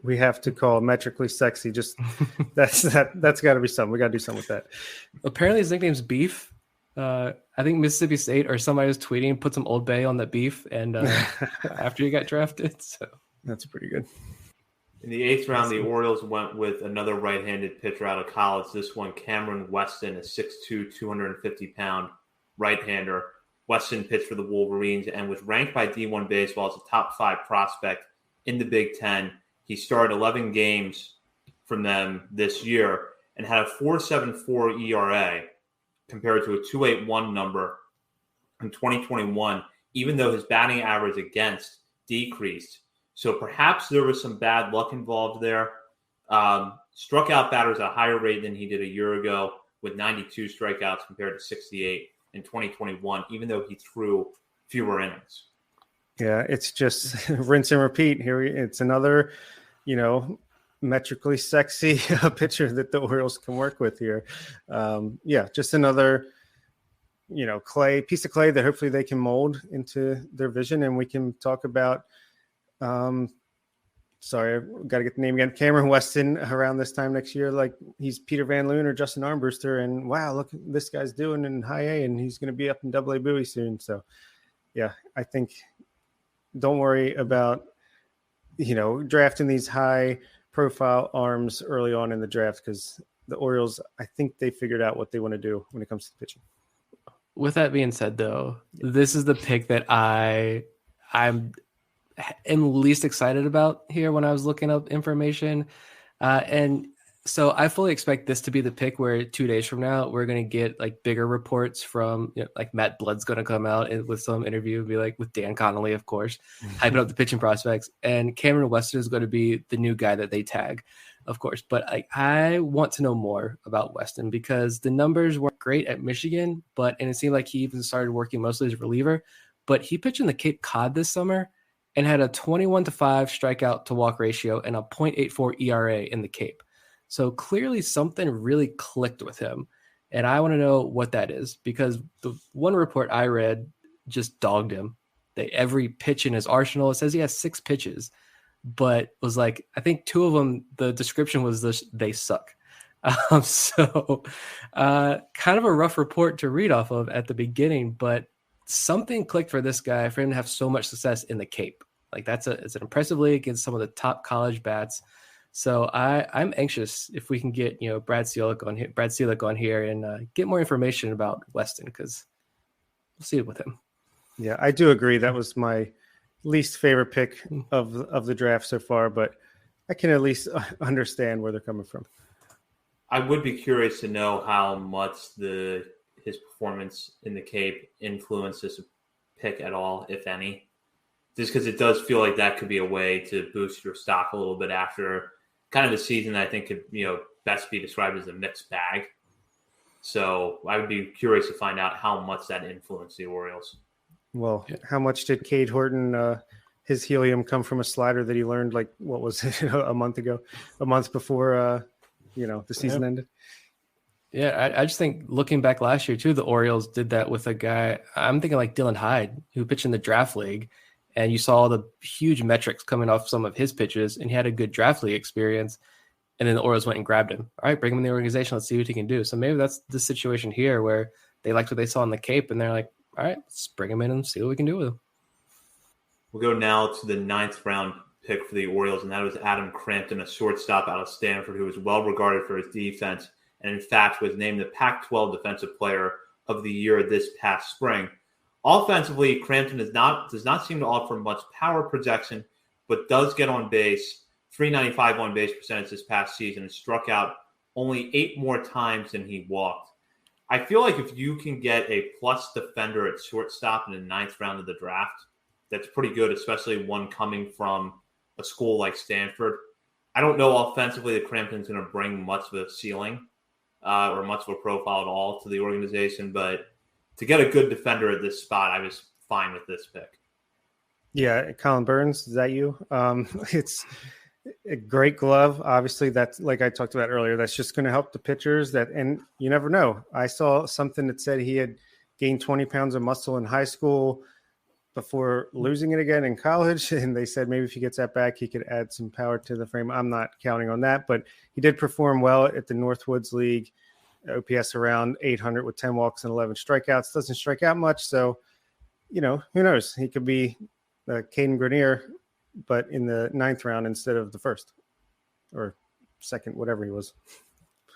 we have to call metrically sexy. Just that's got to be something. We got to do something with that. Apparently, his nickname's Beef. I think Mississippi State or somebody was tweeting, put some Old Bay on that beef, and after he got drafted, so that's pretty good. In the 8th round, the Orioles went with another right-handed pitcher out of college. This one, Cameron Weston, a 6'2", 250-pound right-hander. Weston pitched for the Wolverines and was ranked by D1 Baseball as a top 5 prospect in the Big Ten. He started 11 games from them this year and had a 4.74 ERA compared to a 2.81 number in 2021, even though his batting average against decreased. So perhaps there was some bad luck involved there. Struck out batters at a higher rate than he did a year ago with 92 strikeouts compared to 68 in 2021, even though he threw fewer innings. Yeah, it's just rinse and repeat. Here it's another, metrically sexy pitcher that the Orioles can work with here. Just another, piece of clay that hopefully they can mold into their vision. And we can talk about, sorry, I've got to get the name again, Cameron Weston around this time next year. Like he's Peter Van Loon or Justin Armbruster. And wow, look what this guy's doing in high A and he's going to be up in AA Bowie soon. So yeah, I think don't worry about, drafting these high profile arms early on in the draft because the Orioles, I think they figured out what they want to do when it comes to pitching. With that being said, though, this is the pick that I'm least excited about here when I was looking up information. And so I fully expect this to be the pick where 2 days from now, we're going to get like bigger reports from like Matt Blood's going to come out with some interview, be like with Dan Connolly, of course, hyping up the pitching prospects. And Cameron Weston is going to be the new guy that they tag, of course. But I want to know more about Weston because the numbers weren't great at Michigan, and it seemed like he even started working mostly as a reliever. But he pitched in the Cape Cod this summer and had a 21-5 strikeout to walk ratio and a 0.84 ERA in the Cape. So clearly something really clicked with him. And I want to know what that is because the one report I read just dogged him. Every pitch in his arsenal, it says he has 6 pitches, but was like, I think 2 of them, the description was they suck. So kind of a rough report to read off of at the beginning, but something clicked for this guy for him to have so much success in the Cape. Like it's an impressive league against some of the top college bats. So I'm anxious if we can get Brad Ciolek on here and get more information about Weston because we'll see it with him. Yeah, I do agree. That was my least favorite pick of the draft so far, but I can at least understand where they're coming from. I would be curious to know how much his performance in the Cape influenced this pick at all, if any. Just because it does feel like that could be a way to boost your stock a little bit after kind of the season that I think could, best be described as a mixed bag. So I would be curious to find out how much that influenced the Orioles. Well, How much did Cade Horton, his helium come from a slider that he learned, like, what was it, a month before, the season ended? Yeah, I just think looking back last year, too, the Orioles did that with a guy, I'm thinking like Dylan Hyde, who pitched in the draft league. And you saw the huge metrics coming off some of his pitches, and he had a good draft league experience. And then the Orioles went and grabbed him. All right, bring him in the organization. Let's see what he can do. So maybe that's the situation here where they liked what they saw in the Cape, and they're like, all right, let's bring him in and see what we can do with him. We'll go now to the 9th round pick for the Orioles, and that was Adam Crampton, a shortstop out of Stanford who was well regarded for his defense and, in fact, was named the Pac-12 Defensive Player of the Year this past spring. Offensively, Crampton does not seem to offer much power projection, but does get on base, 395 on base percentage this past season, and struck out only 8 more times than he walked. I feel like if you can get a plus defender at shortstop in the 9th round of the draft, that's pretty good, especially one coming from a school like Stanford. I don't know offensively that Crampton's going to bring much of a ceiling or much of a profile at all to the organization, but to get a good defender at this spot, I was fine with this pick. Yeah, Colin Burns, is that you? It's a great glove. Obviously, that's like I talked about earlier. That's just going to help the pitchers. And you never know. I saw something that said he had gained 20 pounds of muscle in high school before losing it again in college. And they said maybe if he gets that back, he could add some power to the frame. I'm not counting on that, but he did perform well at the Northwoods League. OPS around 800 with 10 walks and 11 strikeouts. Doesn't strike out much. So, who knows? He could be Caden Grenier, but in the 9th round instead of the 1st or 2nd, whatever he was.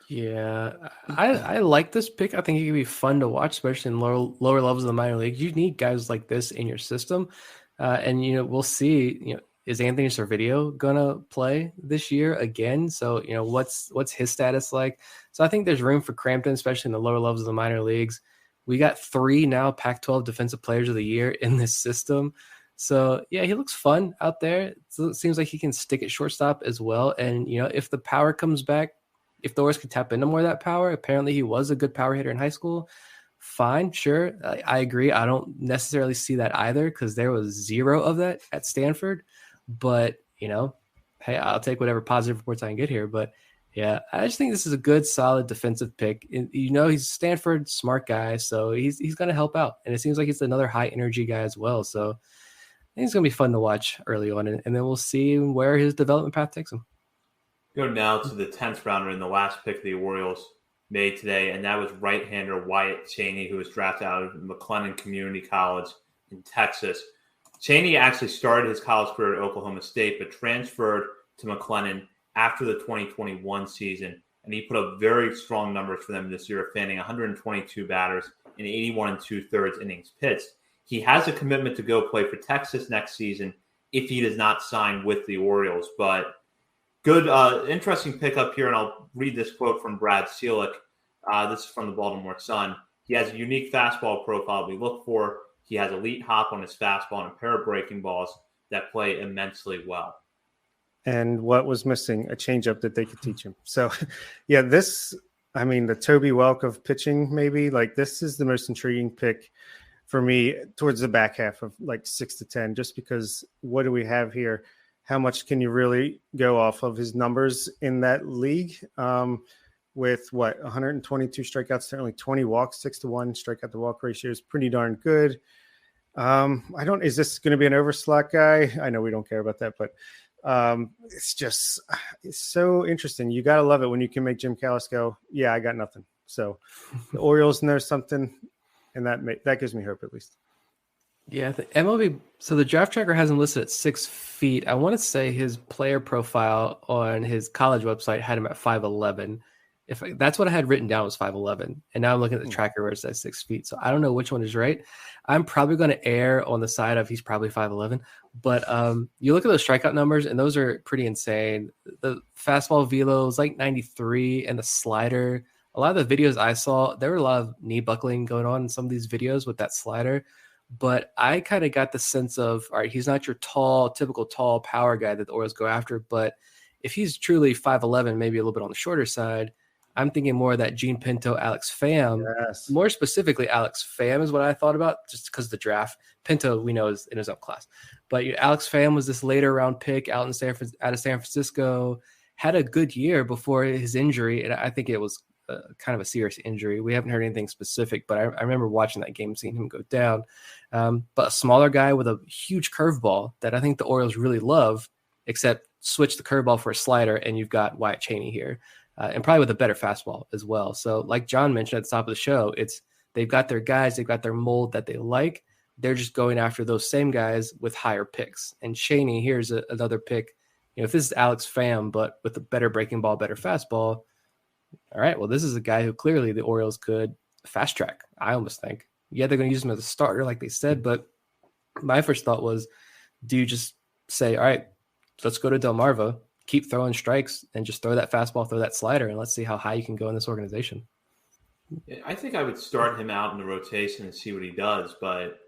Yeah, I like this pick. I think it could be fun to watch, especially in lower levels of the minor league. You need guys like this in your system. And, we'll see, is Anthony Servideo gonna play this year again? So, what's his status like? So I think there's room for Crampton, especially in the lower levels of the minor leagues. We got 3 now Pac-12 Defensive Players of the Year in this system. So, yeah, he looks fun out there. So it seems like he can stick at shortstop as well. And, if the power comes back, if the Orioles can tap into more of that power, apparently he was a good power hitter in high school. Fine, sure. I agree. I don't necessarily see that either because there was 0 of that at Stanford. But, hey, I'll take whatever positive reports I can get here. But, yeah, I just think this is a good, solid defensive pick. He's a Stanford smart guy, so he's going to help out. And it seems like he's another high-energy guy as well. So I think it's going to be fun to watch early on, and then we'll see where his development path takes him. Go now to the 10th rounder in the last pick the Orioles made today, and that was right-hander Wyatt Cheney, who was drafted out of McLennan Community College in Texas. Cheney actually started his college career at Oklahoma State, but transferred to McLennan after the 2021 season, and he put up very strong numbers for them this year, fanning 122 batters in 81 2/3 innings pitched. He has a commitment to go play for Texas next season if he does not sign with the Orioles. But good, interesting pickup here, and I'll read this quote from Brad Seelick. This is from the Baltimore Sun. He has a unique fastball profile we look for. He has elite hop on his fastball and a pair of breaking balls that play immensely well. And what was missing? A changeup that they could teach him. So, yeah, the Toby Welk of pitching, maybe, this is the most intriguing pick for me towards the back half of 6 to 10, just because what do we have here? How much can you really go off of his numbers in that league? With 122 strikeouts to only 20 walks, 6-1 strikeout to walk ratio is pretty darn good. Is this going to be an overslot guy? I know we don't care about that, but it's so interesting. You got to love it when you can make Jim Callis go, yeah, I got nothing. So the Orioles know something, and that gives me hope at least. Yeah, the MLB. So the draft tracker has him listed at 6 feet. I want to say his player profile on his college website had him at 5'11". That's what I had written down was 5'11", and now I'm looking at the tracker where it's at 6 feet. So I don't know which one is right. I'm probably going to err on the side of he's probably 5'11". But you look at those strikeout numbers, and those are pretty insane. The fastball velo is 93, and the slider. A lot of the videos I saw, there were a lot of knee buckling going on in some of these videos with that slider. But I kind of got the sense of, all right, he's not your typical tall power guy that the Orioles go after. But if he's truly 5'11", maybe a little bit on the shorter side, I'm thinking more of that Gene Pinto, Alex Pham. Yes. More specifically, Alex Pham is what I thought about just because of the draft. Pinto, we know, is in his own class. But Alex Pham was this later round pick out of San Francisco, had a good year before his injury, and I think it was kind of a serious injury. We haven't heard anything specific, but I remember watching that game, seeing him go down. But a smaller guy with a huge curveball that I think the Orioles really love, except switch the curveball for a slider, and you've got Wyatt Cheney here. And probably with a better fastball as well. So like John mentioned at the top of the show, they've got their guys, they've got their mold that they like. They're just going after those same guys with higher picks. And Cheney, here's another pick. If this is Alex Pham, but with a better breaking ball, better fastball, all right, well, this is a guy who clearly the Orioles could fast track, I almost think. Yeah, they're going to use him as a starter, like they said, but my first thought was, do you just say, all right, let's go to Delmarva, keep throwing strikes, and just throw that fastball, throw that slider, and let's see how high you can go in this organization? I think I would start him out in the rotation and see what he does. But,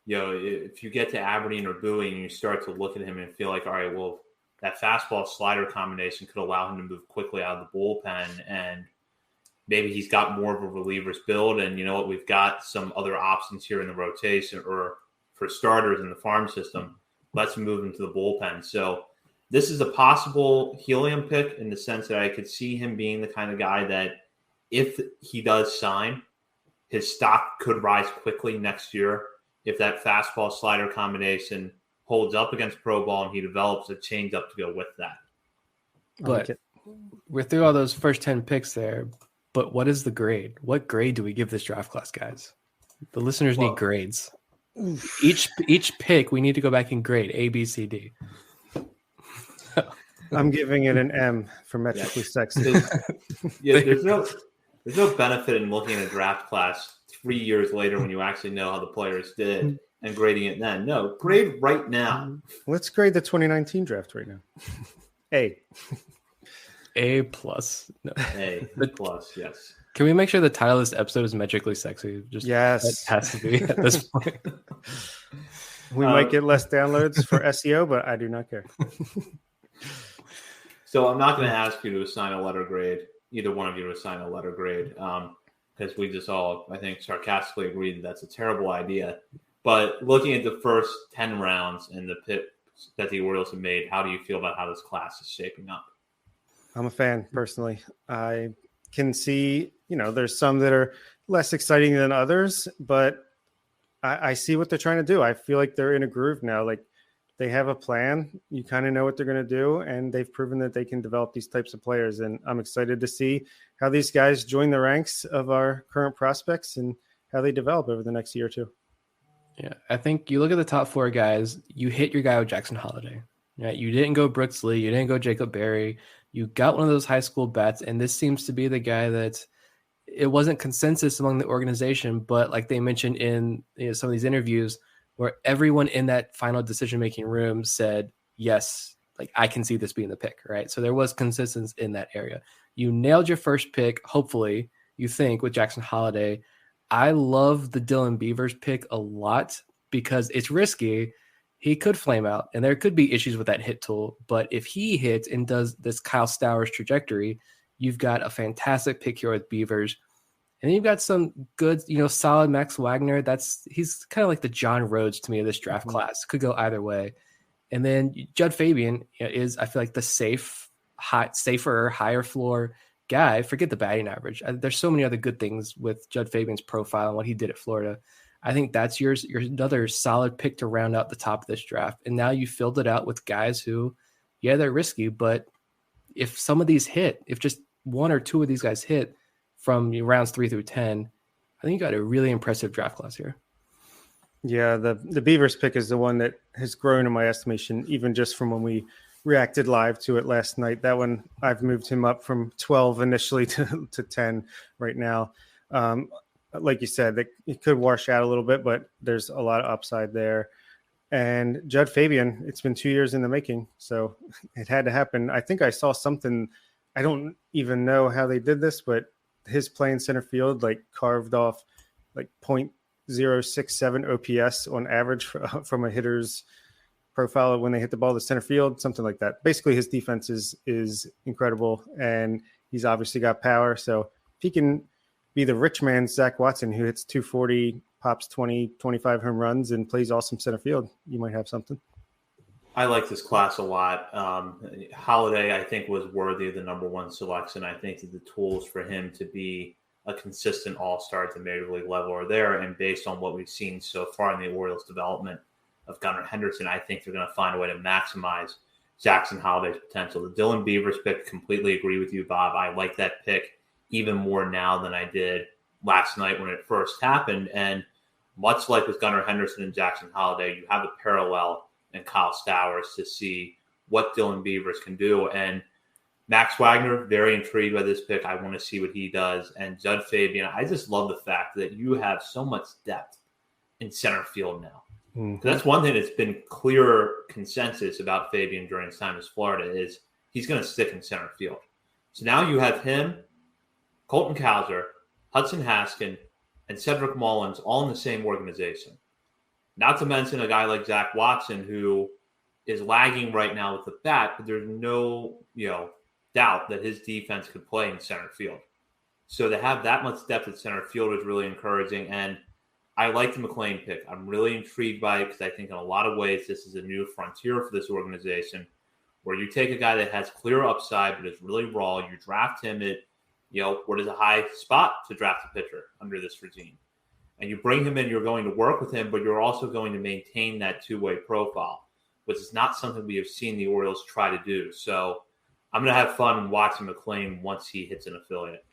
if you get to Aberdeen or Bowie and you start to look at him and feel like, all right, well, that fastball slider combination could allow him to move quickly out of the bullpen, and maybe he's got more of a reliever's build. And you know what? We've got some other options here in the rotation or for starters in the farm system. Let's move him to the bullpen. So this is a possible helium pick in the sense that I could see him being the kind of guy that if he does sign, his stock could rise quickly next year if that fastball slider combination holds up against pro ball and he develops a changeup to go with that. But we're through all those first 10 picks there, but what is the grade? What grade do we give this draft class, guys? The listeners need grades. Each pick, we need to go back and grade A, B, C, D. I'm giving it an M for metrically sexy. There's no benefit in looking at a draft class 3 years later when you actually know how the players did and grading it then. No, grade right now. Let's grade the 2019 draft right now. A. A plus. No. A plus, yes. Can we make sure the title of this episode is Metrically Sexy? Just yes. It has to be at this point. We might get less downloads for SEO, but I do not care. So I'm not going to ask you to assign a letter grade, either one of you to assign a letter grade, because we just all, I think, sarcastically agreed that that's a terrible idea. But looking at the first 10 rounds and the picks that the Orioles have made, how do you feel about how this class is shaping up? I'm a fan, personally. I can see, there's some that are less exciting than others, but I see what they're trying to do. I feel like they're in a groove now. Like, they have a plan. You kind of know what they're going to do, and they've proven that they can develop these types of players. And I'm excited to see how these guys join the ranks of our current prospects and how they develop over the next year or two. Yeah, I think you look at the top 4 guys, you hit your guy with Jackson Holiday. Right? You didn't go Brooks Lee, you didn't go Jacob Berry. You got one of those high school bets, and this seems to be the guy that it wasn't consensus among the organization, but like they mentioned in some of these interviews, where everyone in that final decision-making room said, yes, like I can see this being the pick, right? So there was consensus in that area. You nailed your first pick, hopefully, you think, with Jackson Holiday. I love the Dylan Beavers pick a lot because it's risky. He could flame out, and there could be issues with that hit tool. But if he hits and does this Kyle Stowers trajectory, you've got a fantastic pick here with Beavers. And then you've got some good, solid Max Wagner. He's kind of like the John Rhodes to me of this draft class. Could go either way. And then Judd Fabian is, I feel like, the safer, higher floor guy. Forget the batting average. There's so many other good things with Judd Fabian's profile and what he did at Florida. I think that's your another solid pick to round out the top of this draft. And now you filled it out with guys who, they're risky, but if some of these hit, if just one or two of these guys hit from rounds 3 through 10, I think you got a really impressive draft class here. Yeah, the Beavers pick is the one that has grown in my estimation, even just from when we reacted live to it last night. That one, I've moved him up from 12 initially to 10 right now. Like you said, it could wash out a little bit, but there's a lot of upside there. And Judd Fabian, it's been 2 years in the making, so it had to happen. I think I saw something, I don't even know how they did this, but his play in center field, carved off 0.067 OPS on average from a hitter's profile when they hit the ball to center field, something like that. Basically, his defense is incredible, and he's obviously got power. So if he can be the rich man's Zach Watson, who hits 240, pops 20, 25 home runs, and plays awesome center field, you might have something. I like this class a lot. Holiday, I think, was worthy of the number 1 selection. I think that the tools for him to be a consistent all-star at the major league level are there. And based on what we've seen so far in the Orioles' development of Gunnar Henderson, I think they're going to find a way to maximize Jackson Holiday's potential. The Dylan Beavers pick, completely agree with you, Bob. I like that pick even more now than I did last night when it first happened. And much like with Gunnar Henderson and Jackson Holiday, you have a parallel and Kyle Stowers to see what Dylan Beavers can do. And Max Wagner, very intrigued by this pick. I want to see what he does. And Judd Fabian, I just love the fact that you have so much depth in center field now. Mm-hmm. That's one thing that's been clear consensus about Fabian during his time as Florida is he's going to stick in center field. So now you have him, Colton Cowser, Hudson Haskin, and Cedric Mullins all in the same organization. Not to mention a guy like Zach Watson, who is lagging right now with the bat, but there's no, doubt that his defense could play in center field. So to have that much depth at center field is really encouraging. And I like the McLean pick. I'm really intrigued by it because I think in a lot of ways this is a new frontier for this organization where you take a guy that has clear upside but is really raw. You draft him at, what is a high spot to draft a pitcher under this regime. And you bring him in, you're going to work with him, but you're also going to maintain that two-way profile, which is not something we have seen the Orioles try to do. So I'm going to have fun watching McLean once he hits an affiliate.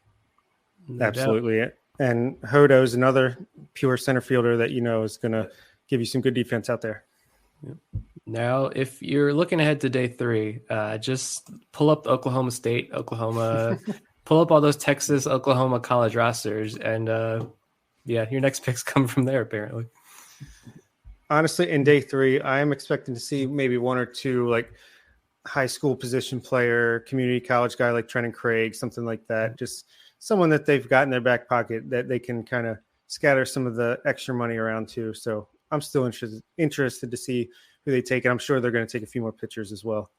Absolutely. And Hodo is another pure center fielder that is going to give you some good defense out there. Now, if you're looking ahead to day 3, just pull up the Oklahoma State, Oklahoma, pull up all those Texas, Oklahoma college rosters, and your next picks come from there, apparently. honestly, in day 3, I am expecting to see maybe 1 or 2 like high school position player, community college guy like Trenton Craig, something like that. Just someone that they've got in their back pocket that they can kind of scatter some of the extra money around to. So I'm still interested to see who they take, and I'm sure they're going to take a few more pitchers as well.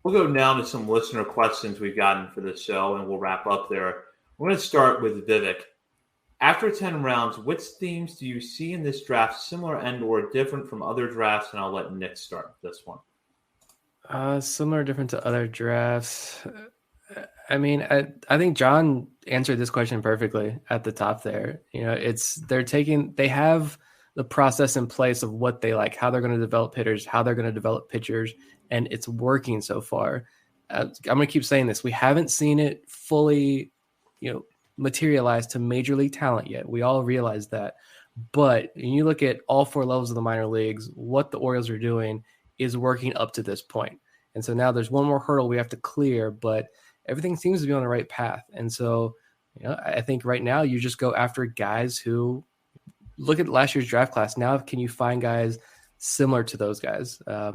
We'll go now to some listener questions we've gotten for the show, and we'll wrap up there. We're going to start with Vivek. After 10 rounds, which themes do you see in this draft similar and or different from other drafts? And I'll let Nick start with this one. Similar, different to other drafts. I mean, I think Jon answered this question perfectly at the top there. You know, they have the process in place of what they like, how they're going to develop hitters, how they're going to develop pitchers, and it's working so far. I'm going to keep saying this. We haven't seen it fully, materialize to major league talent yet. We all realize that. But when you look at all 4 levels of the minor leagues, what the Orioles are doing is working up to this point. And so now there's one more hurdle we have to clear, but everything seems to be on the right path. And so, I think right now you just go after guys who look at last year's draft class. Now, can you find guys similar to those guys? I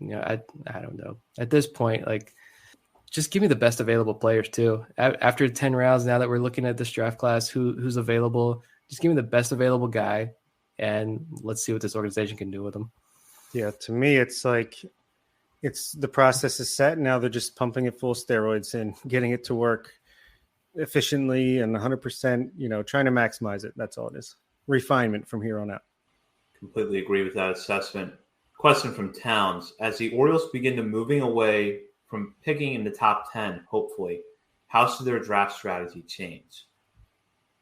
don't know. At this point, just give me the best available players too. After 10 rounds, now that we're looking at this draft class, who's available, just give me the best available guy, and let's see what this organization can do with them. Yeah, to me, it's the process is set. Now they're just pumping it full steroids and getting it to work efficiently and 100%, trying to maximize it. That's all it is. Refinement from here on out. Completely agree with that assessment. Question from Towns. As the Orioles begin to moving away from picking in the top 10, hopefully, how should their draft strategy change?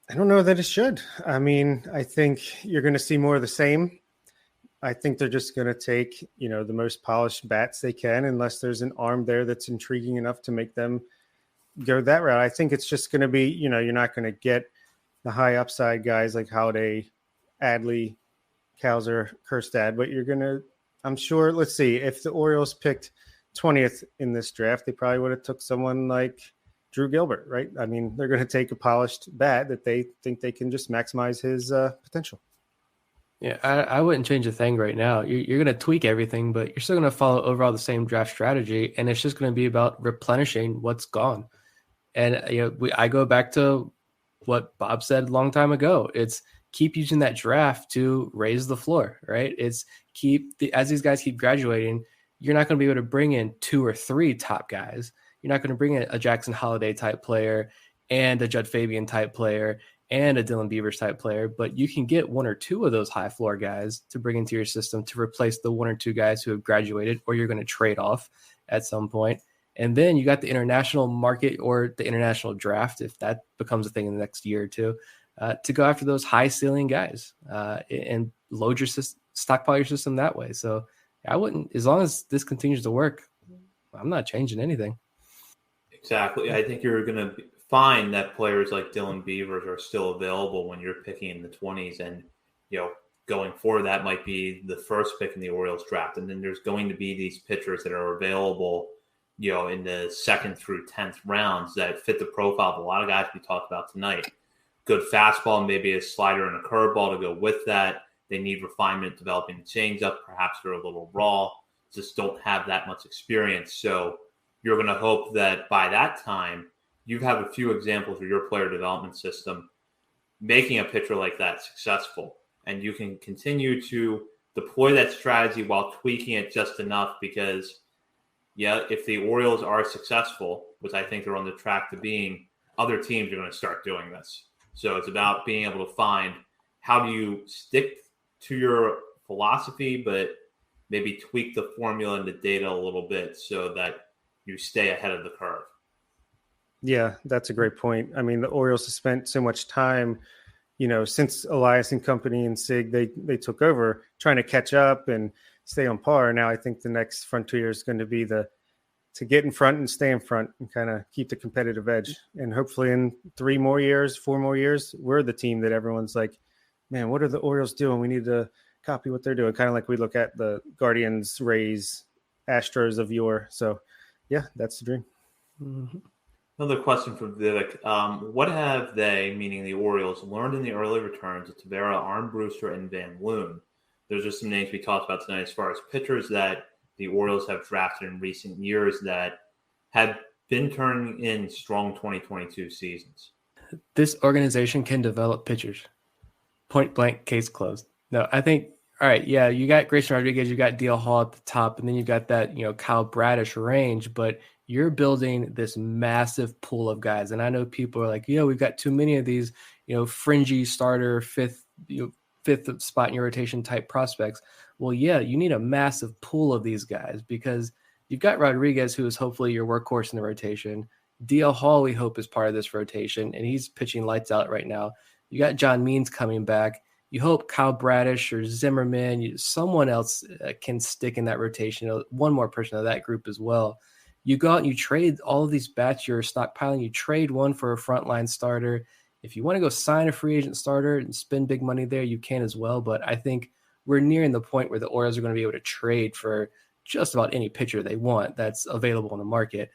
I don't know that it should. I mean, I think you're going to see more of the same. I think they're just going to take, the most polished bats they can, unless there's an arm there that's intriguing enough to make them go that route. I think it's just going to be, you're not going to get the high upside guys like Holiday, Adley, Kowser, Kerstad, but you're going to, I'm sure, let's see, if the Orioles picked 20th in this draft, they probably would have took someone like Drew Gilbert, right? I mean, they're going to take a polished bat that they think they can just maximize his potential. Yeah, I wouldn't change a thing right now. You're going to tweak everything, but you're still going to follow overall the same draft strategy, and it's just going to be about replenishing what's gone. And I go back to what Bob said a long time ago. It's keep using that draft to raise the floor, right? It's as these guys keep graduating, you're not going to be able to bring in 2 or 3 top guys. You're not going to bring in a Jackson Holiday type player and a Judd Fabian type player and a Dylan Beavers type player, but you can get 1 or 2 of those high floor guys to bring into your system to replace the 1 or 2 guys who have graduated or you're going to trade off at some point. And then you got the international market or the international draft, if that becomes a thing in the next year or 2, to go after those high ceiling guys and load your stockpile your system that way. So I wouldn't, as long as this continues to work, I'm not changing anything. Exactly. I think you're going to find that players like Dylan Beavers are still available when you're picking in the 20s, and going forward, that might be the first pick in the Orioles draft. And then there's going to be these pitchers that are available, in the 2nd through 10th rounds that fit the profile of a lot of guys we talked about tonight. Good fastball, maybe a slider and a curveball to go with that. They need refinement developing the changeup. Perhaps they're a little raw, just don't have that much experience. So you're going to hope that by that time, you have a few examples of your player development system making a pitcher like that successful. And you can continue to deploy that strategy while tweaking it just enough because, if the Orioles are successful, which I think they're on the track to being, other teams are going to start doing this. So it's about being able to find how do you stick to your philosophy, but maybe tweak the formula and the data a little bit so that you stay ahead of the curve. Yeah, that's a great point. I mean, the Orioles have spent so much time, since Elias and company and Sig, they took over trying to catch up and stay on par. Now I think the next frontier is going to be to get in front and stay in front and kind of keep the competitive edge. And hopefully in 3 more years, 4 more years, we're the team that everyone's like, man, what are the Orioles doing? We need to copy what they're doing. Kind of like we look at the Guardians, Rays, Astros of yore. So yeah, that's the dream. Mm-hmm. Another question from Vivek. What have they, meaning the Orioles, learned in the early returns of Tavera, Armbruster, and Van Loon Those are some names we talked about tonight as far as pitchers that the Orioles have drafted in recent years that have been turning in strong 2022 seasons. This organization can develop pitchers. Point blank, case closed. No, I think, all right, yeah, you got Grayson Rodriguez, you got DL Hall at the top, and then you got that, Kyle Bradish range, but you're building this massive pool of guys. And I know people are like, we've got too many of these, fringy starter, fifth spot in your rotation type prospects. Well, yeah, you need a massive pool of these guys because you've got Rodriguez, who is hopefully your workhorse in the rotation. DL Hall, we hope, is part of this rotation, and he's pitching lights out right now. You got John Means coming back. You hope Kyle Bradish or Zimmerman, someone else can stick in that rotation, one more person of that group as well. You go out and you trade all of these bats you're stockpiling. You trade one for a frontline starter. If you want to go sign a free agent starter and spend big money there, you can as well. But I think we're nearing the point where the Orioles are going to be able to trade for just about any pitcher they want that's available in the market.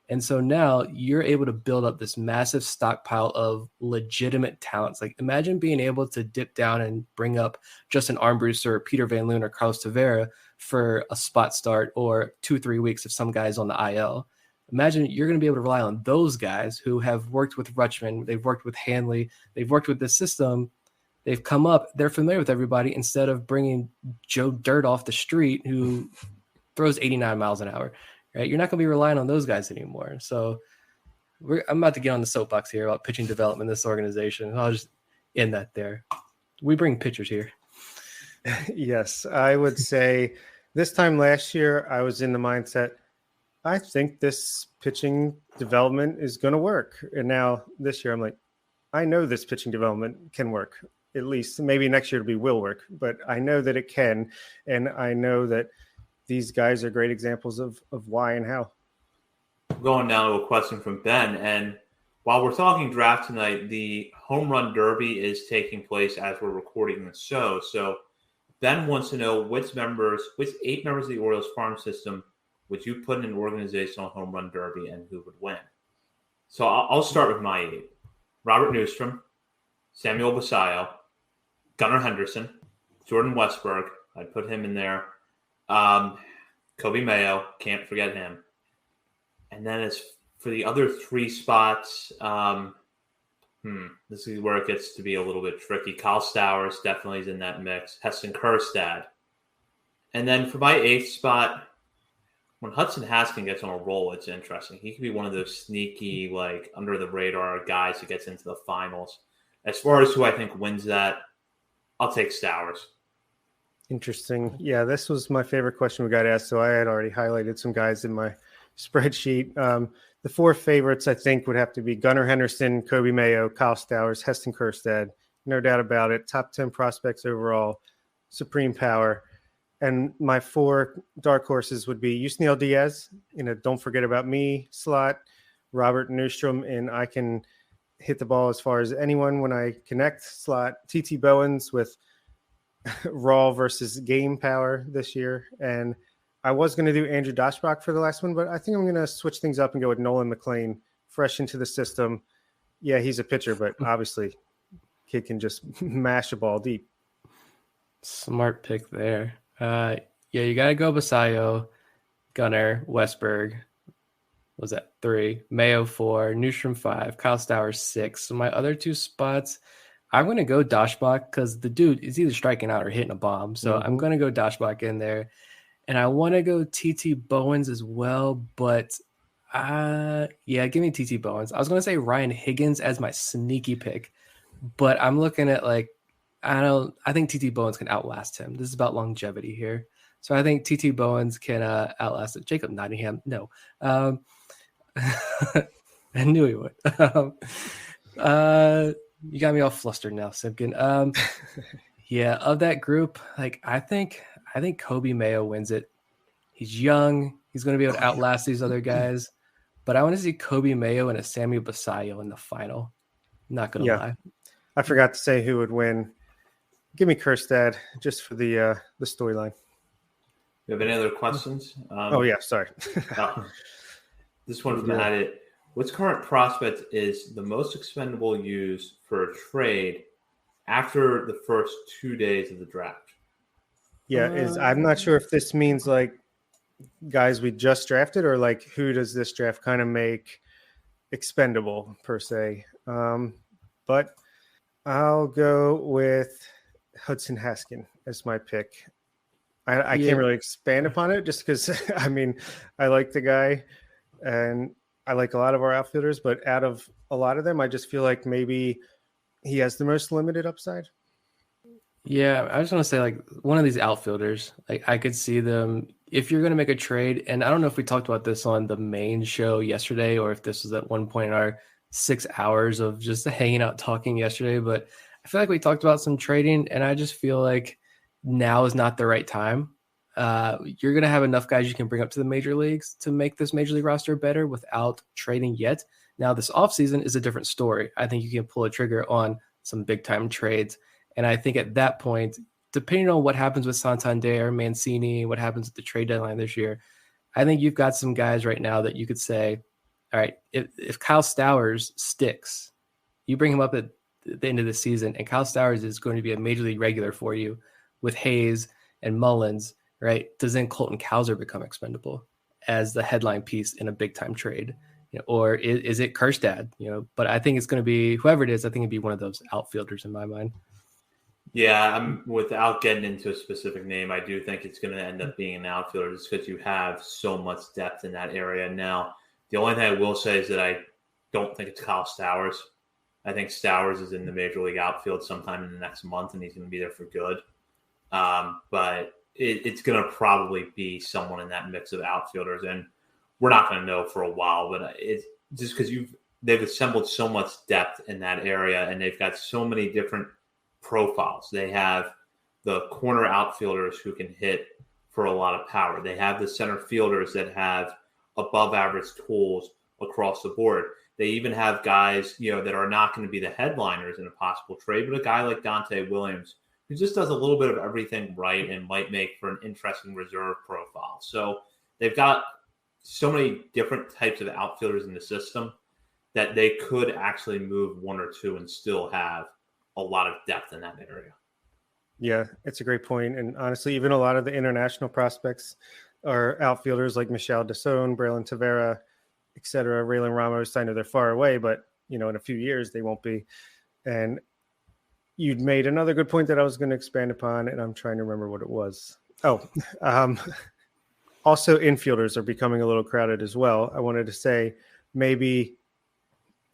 And so now you're able to build up this massive stockpile of legitimate talents. Like imagine being able to dip down and bring up Justin Armbruster or Peter Van Loon or Carlos Tavera for a spot start or 2-3 weeks if some guy's on the IL. Imagine you're going to be able to rely on those guys who have worked with Rutschman, they've worked with Hanley, they've worked with the system, they've come up, they're familiar with everybody instead of bringing Joe Dirt off the street who throws 89 miles an hour. Right, you're not going to be relying on those guys anymore. So I'm about to get on the soapbox here about pitching development in this organization. I'll just end that there. We bring pitchers here. Yes, I would say this time last year, I was in the mindset, I think this pitching development is going to work. And now this year, I'm like, I know this pitching development can work. At least maybe next year will work, but I know that it can. And I know that these guys are great examples of why and how. Going now to a question from Ben. And while we're talking draft tonight, the home run derby is taking place as we're recording the show. So Ben wants to know which 8 members of the Orioles farm system would you put in an organizational home run derby and who would win? So I'll start with my 8. Robert Newstrom, Samuel Basallo, Gunnar Henderson, Jordan Westberg. I'd put him in there. Kobe Mayo, can't forget him. And then as for the other 3 spots, this is where it gets to be a little bit tricky. Kyle Stowers definitely is in that mix. Heston Kjerstad. And then for my 8th spot, when Hudson Haskin gets on a roll, it's interesting. He could be one of those sneaky, like under the radar guys who gets into the finals. As far as who I think wins that, I'll take Stowers. Interesting. Yeah, this was my favorite question we got asked. So I had already highlighted some guys in my spreadsheet. The 4 favorites, I think, would have to be Gunnar Henderson, Kobe Mayo, Kyle Stowers, Heston Kjerstad. No doubt about it. Top 10 prospects overall, supreme power. And my 4 dark horses would be Yusniel Diaz in a Don't Forget About Me slot, Robert Newstrom, and I can hit the ball as far as anyone when I connect slot, TT Bowens with raw versus game power this year. And I was going to do Andrew Doshbach for the last one, but I think I'm going to switch things up and go with Nolan McLean, fresh into the system. Yeah, he's a pitcher, but obviously kid can just mash a ball deep. Smart pick there. Yeah, you got to go Basallo, Gunnar, Westberg. Was that 3? Mayo 4, Newstrom 5, Kyle Stowers 6. So my other 2 spots, I'm going to go Doshbach because the dude is either striking out or hitting a bomb. So I'm going to go Doshbach in there. And I want to go TT Bowens as well, but yeah, give me TT Bowens. I was going to say Ryan Higgins as my sneaky pick, but I'm looking at I think TT Bowens can outlast him. This is about longevity here. So I think TT Bowens can outlast it. Jacob Nottingham, no. I knew he would. You got me all flustered now, Simpkin. Yeah, of that group, I think Kobe Mayo wins it. He's young. He's going to be able to outlast these other guys. But I want to see Kobe Mayo and a Samuel Basallo in the final. Not going to lie. I forgot to say who would win. Give me Kjerstad just for the storyline. You have any other questions? Sorry. This one from Addit. Which current prospect is the most expendable used for a trade after the first 2 days of the draft? Yeah, I'm not sure if this means like guys we just drafted or like who does this draft kind of make expendable per se. But I'll go with Hudson Haskin as my pick. I can't really expand upon it just because, I mean, I like the guy and I like a lot of our outfielders, but out of a lot of them, I just feel like maybe he has the most limited upside. Yeah, I just want to say, like, one of these outfielders, like, I could see them if you're going to make a trade. And I don't know if we talked about this on the main show yesterday or if this was at one point in our 6 hours of just hanging out talking yesterday, but I feel like we talked about some trading, and I just feel like now is not the right time. You're going to have enough guys you can bring up to the major leagues to make this major league roster better without trading yet. Now, this offseason is a different story. I think you can pull a trigger on some big time trades. And I think at that point, depending on what happens with Santander, Mancini, what happens at the trade deadline this year, I think you've got some guys right now that you could say, all right, if Kyle Stowers sticks, you bring him up at the end of the season, and Kyle Stowers is going to be a major league regular for you with Hayes and Mullins, right? Does then Colton Cowser become expendable as the headline piece in a big time trade? Or is it Kerstad? But I think it's going to be whoever it is. I think it'd be one of those outfielders in my mind. Yeah, without getting into a specific name, I do think it's going to end up being an outfielder just because you have so much depth in that area. Now, the only thing I will say is that I don't think it's Kyle Stowers. I think Stowers is in the Major League outfield sometime in the next month, and he's going to be there for good. But it's going to probably be someone in that mix of outfielders, and we're not going to know for a while. But it's just because they've assembled so much depth in that area, and they've got so many different profiles. They have the corner outfielders who can hit for a lot of power. They have the center fielders that have above average tools across the board. They even have guys, that are not going to be the headliners in a possible trade, but a guy like Dante Williams who just does a little bit of everything right and might make for an interesting reserve profile. So they've got so many different types of outfielders in the system that they could actually move one or two and still have a lot of depth in that area. Yeah, it's a great point. And honestly, even a lot of the international prospects are outfielders like Michel Dasson, Braylon Tavera, et cetera. Raylan Ramos, I know they're far away, but, in a few years they won't be. And you'd made another good point that I was going to expand upon, and I'm trying to remember what it was. Also infielders are becoming a little crowded as well. I wanted to say maybe,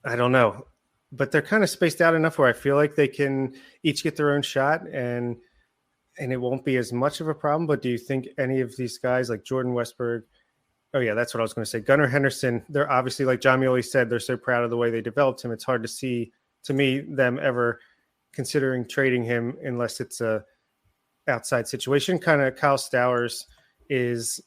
I don't know, but they're kind of spaced out enough where I feel like they can each get their own shot and it won't be as much of a problem. But do you think any of these guys like Jordan Westberg, oh yeah, that's what I was going to say, Gunnar Henderson, they're obviously, like Jon Meoli said, they're so proud of the way they developed him. It's hard to see, to me, them ever considering trading him unless it's a outside situation. Kind of Kyle Stowers is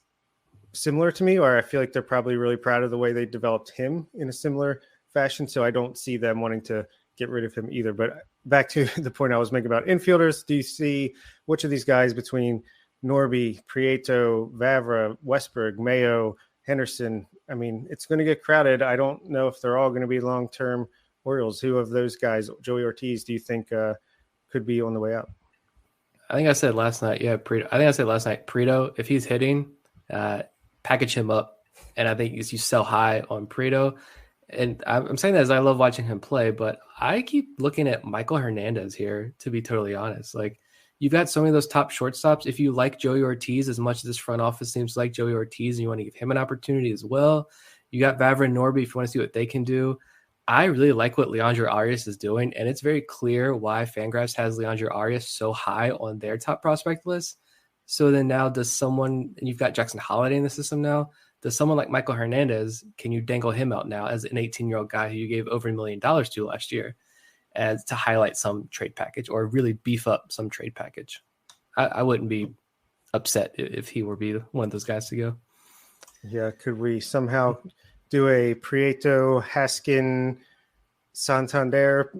similar to me, or I feel like they're probably really proud of the way they developed him in a similar fashion, so I don't see them wanting to get rid of him either. But back to the point I was making about infielders, do you see which of these guys between Norby, Prieto, Vavra, Westberg, Mayo, Henderson, I mean, it's going to get crowded. I don't know if they're all going to be long-term Orioles. Who of those guys, Joey Ortiz, do you think could be on the way out? I think I said last night, Prieto, if he's hitting, package him up. And I think as you sell high on Prieto, and I'm saying that as I love watching him play, but I keep looking at Michael Hernandez here, to be totally honest. Like, you've got so many of those top shortstops. If you like Joey Ortiz as much as this front office seems like Joey Ortiz, and you want to give him an opportunity as well, you got Vavra and Norby if you want to see what they can do. I really like what Leandro Arias is doing, and it's very clear why Fangraphs has Leandro Arias so high on their top prospect list. So then now and you've got Jackson Holiday in the system now, does someone like Michael Hernandez, can you dangle him out now as an 18-year-old guy who you gave over $1 million to last year as to highlight some trade package or really beef up some trade package? I wouldn't be upset if he were be one of those guys to go. Yeah, could we somehow do a Prieto, Haskin, Santander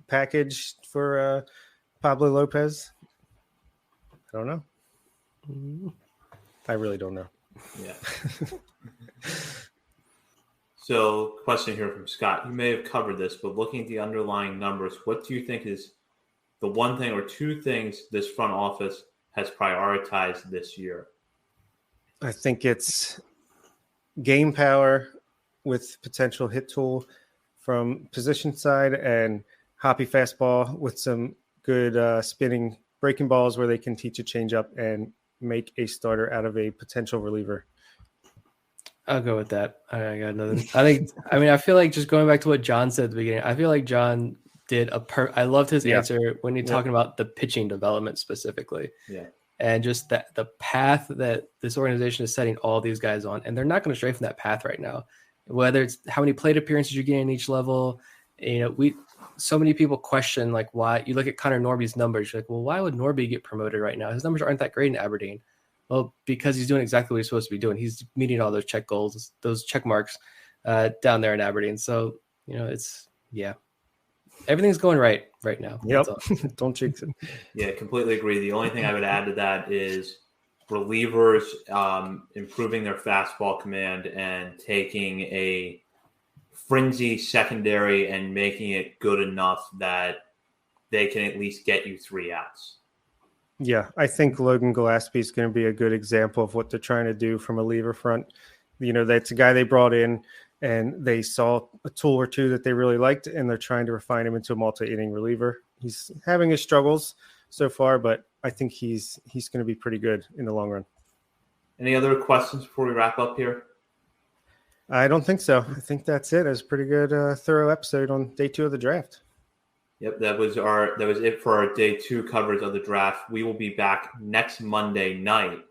package for Pablo Lopez? I don't know. I really don't know. Yeah. So, question here from Scott. You may have covered this, but looking at the underlying numbers, what do you think is the one thing or two things this front office has prioritized this year? I think it's game power with potential hit tool from position side and hoppy fastball with some good spinning breaking balls where they can teach a changeup and make a starter out of a potential reliever. I'll go with that. I got nothing. I feel like just going back to what John said at the beginning, I feel like John did I loved his answer when you're talking about the pitching development specifically. Yeah. And just that the path that this organization is setting all these guys on, and they're not going to stray from that path right now. Whether it's how many plate appearances you get in each level, so many people question like why you look at Connor Norby's numbers. You're like, well, why would Norby get promoted right now? His numbers aren't that great in Aberdeen. Well, because he's doing exactly what he's supposed to be doing. He's meeting all those check goals, those check marks down there in Aberdeen. So, everything's going right now. Yep. Don't jinx it. Yeah, completely agree. The only thing I would add to that is relievers improving their fastball command and taking a frenzy secondary and making it good enough that they can at least get you 3 outs. Yeah, I think Logan Gillespie is going to be a good example of what they're trying to do from a reliever front. That's a guy they brought in and they saw a tool or two that they really liked, and they're trying to refine him into a multi-inning reliever. He's having his struggles so far, but I think he's going to be pretty good in the long run. Any other questions before we wrap up here? I don't think so. I think that's it. It was a pretty good, thorough episode on day 2 of the draft. Yep, that was it for our day 2 coverage of the draft. We will be back next Monday night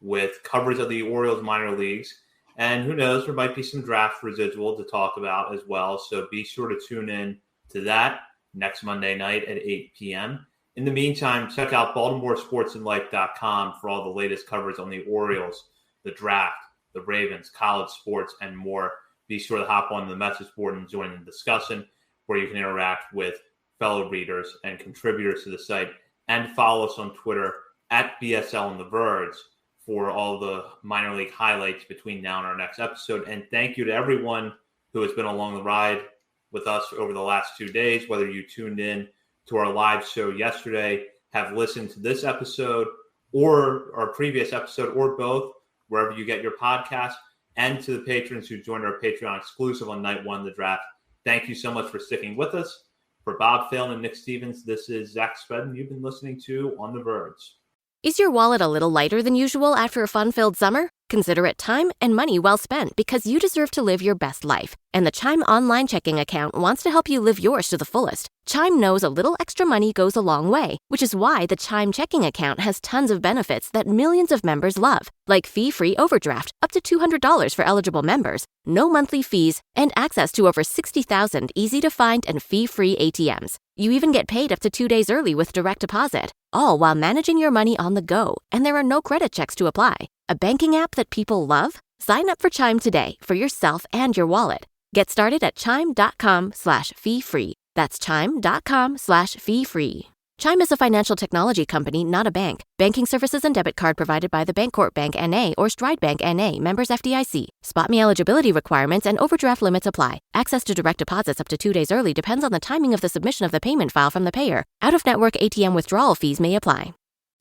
with coverage of the Orioles minor leagues. And who knows, there might be some draft residual to talk about as well. So be sure to tune in to that next Monday night at 8 p.m. In the meantime, check out BaltimoreSportsAndLife.com for all the latest coverage on the Orioles, the draft, the Ravens, college sports, and more. Be sure to hop on the message board and join the discussion where you can interact with fellow readers and contributors to the site, and follow us on Twitter at BSL on the Verge for all the minor league highlights between now and our next episode. And thank you to everyone who has been along the ride with us over the last 2 days, whether you tuned in to our live show yesterday, have listened to this episode or our previous episode, or both, wherever you get your podcast, and to the patrons who joined our Patreon exclusive on night 1 of the draft. Thank you so much for sticking with us. For Bob Phelan and Nick Stevens, this is Zach Spedden. You've been listening to On the Verge. Is your wallet a little lighter than usual after a fun-filled summer? Consider it time and money well spent, because you deserve to live your best life. And the Chime online checking account wants to help you live yours to the fullest. Chime knows a little extra money goes a long way, which is why the Chime checking account has tons of benefits that millions of members love, like fee-free overdraft, up to $200 for eligible members, no monthly fees, and access to over 60,000 easy-to-find and fee-free ATMs. You even get paid up to 2 days early with direct deposit, all while managing your money on the go, and there are no credit checks to apply. A banking app that people love? Sign up for Chime today for yourself and your wallet. Get started at chime.com/fee-free. That's chime.com/fee-free. Chime is a financial technology company, not a bank. Banking services and debit card provided by the Bancorp Bank N.A. or Stride Bank N.A., members FDIC. Spot me eligibility requirements and overdraft limits apply. Access to direct deposits up to 2 days early depends on the timing of the submission of the payment file from the payer. Out-of-network ATM withdrawal fees may apply.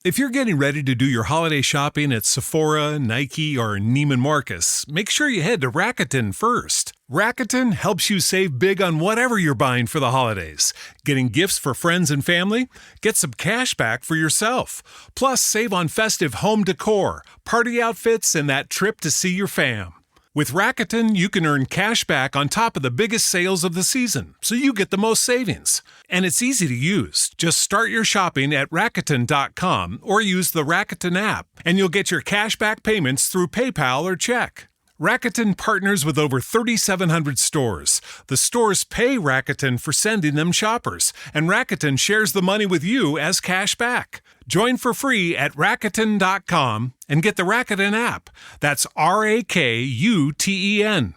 If you're getting ready to do your holiday shopping at Sephora, Nike, or Neiman Marcus, make sure you head to Rakuten first. Rakuten helps you save big on whatever you're buying for the holidays. Getting gifts for friends and family? Get some cash back for yourself. Plus, save on festive home decor, party outfits, and that trip to see your fam. With Rakuten, you can earn cash back on top of the biggest sales of the season, so you get the most savings. And it's easy to use. Just start your shopping at Rakuten.com or use the Rakuten app, and you'll get your cash back payments through PayPal or check. Rakuten partners with over 3,700 stores. The stores pay Rakuten for sending them shoppers, and Rakuten shares the money with you as cash back. Join for free at Rakuten.com and get the Rakuten app. That's Rakuten.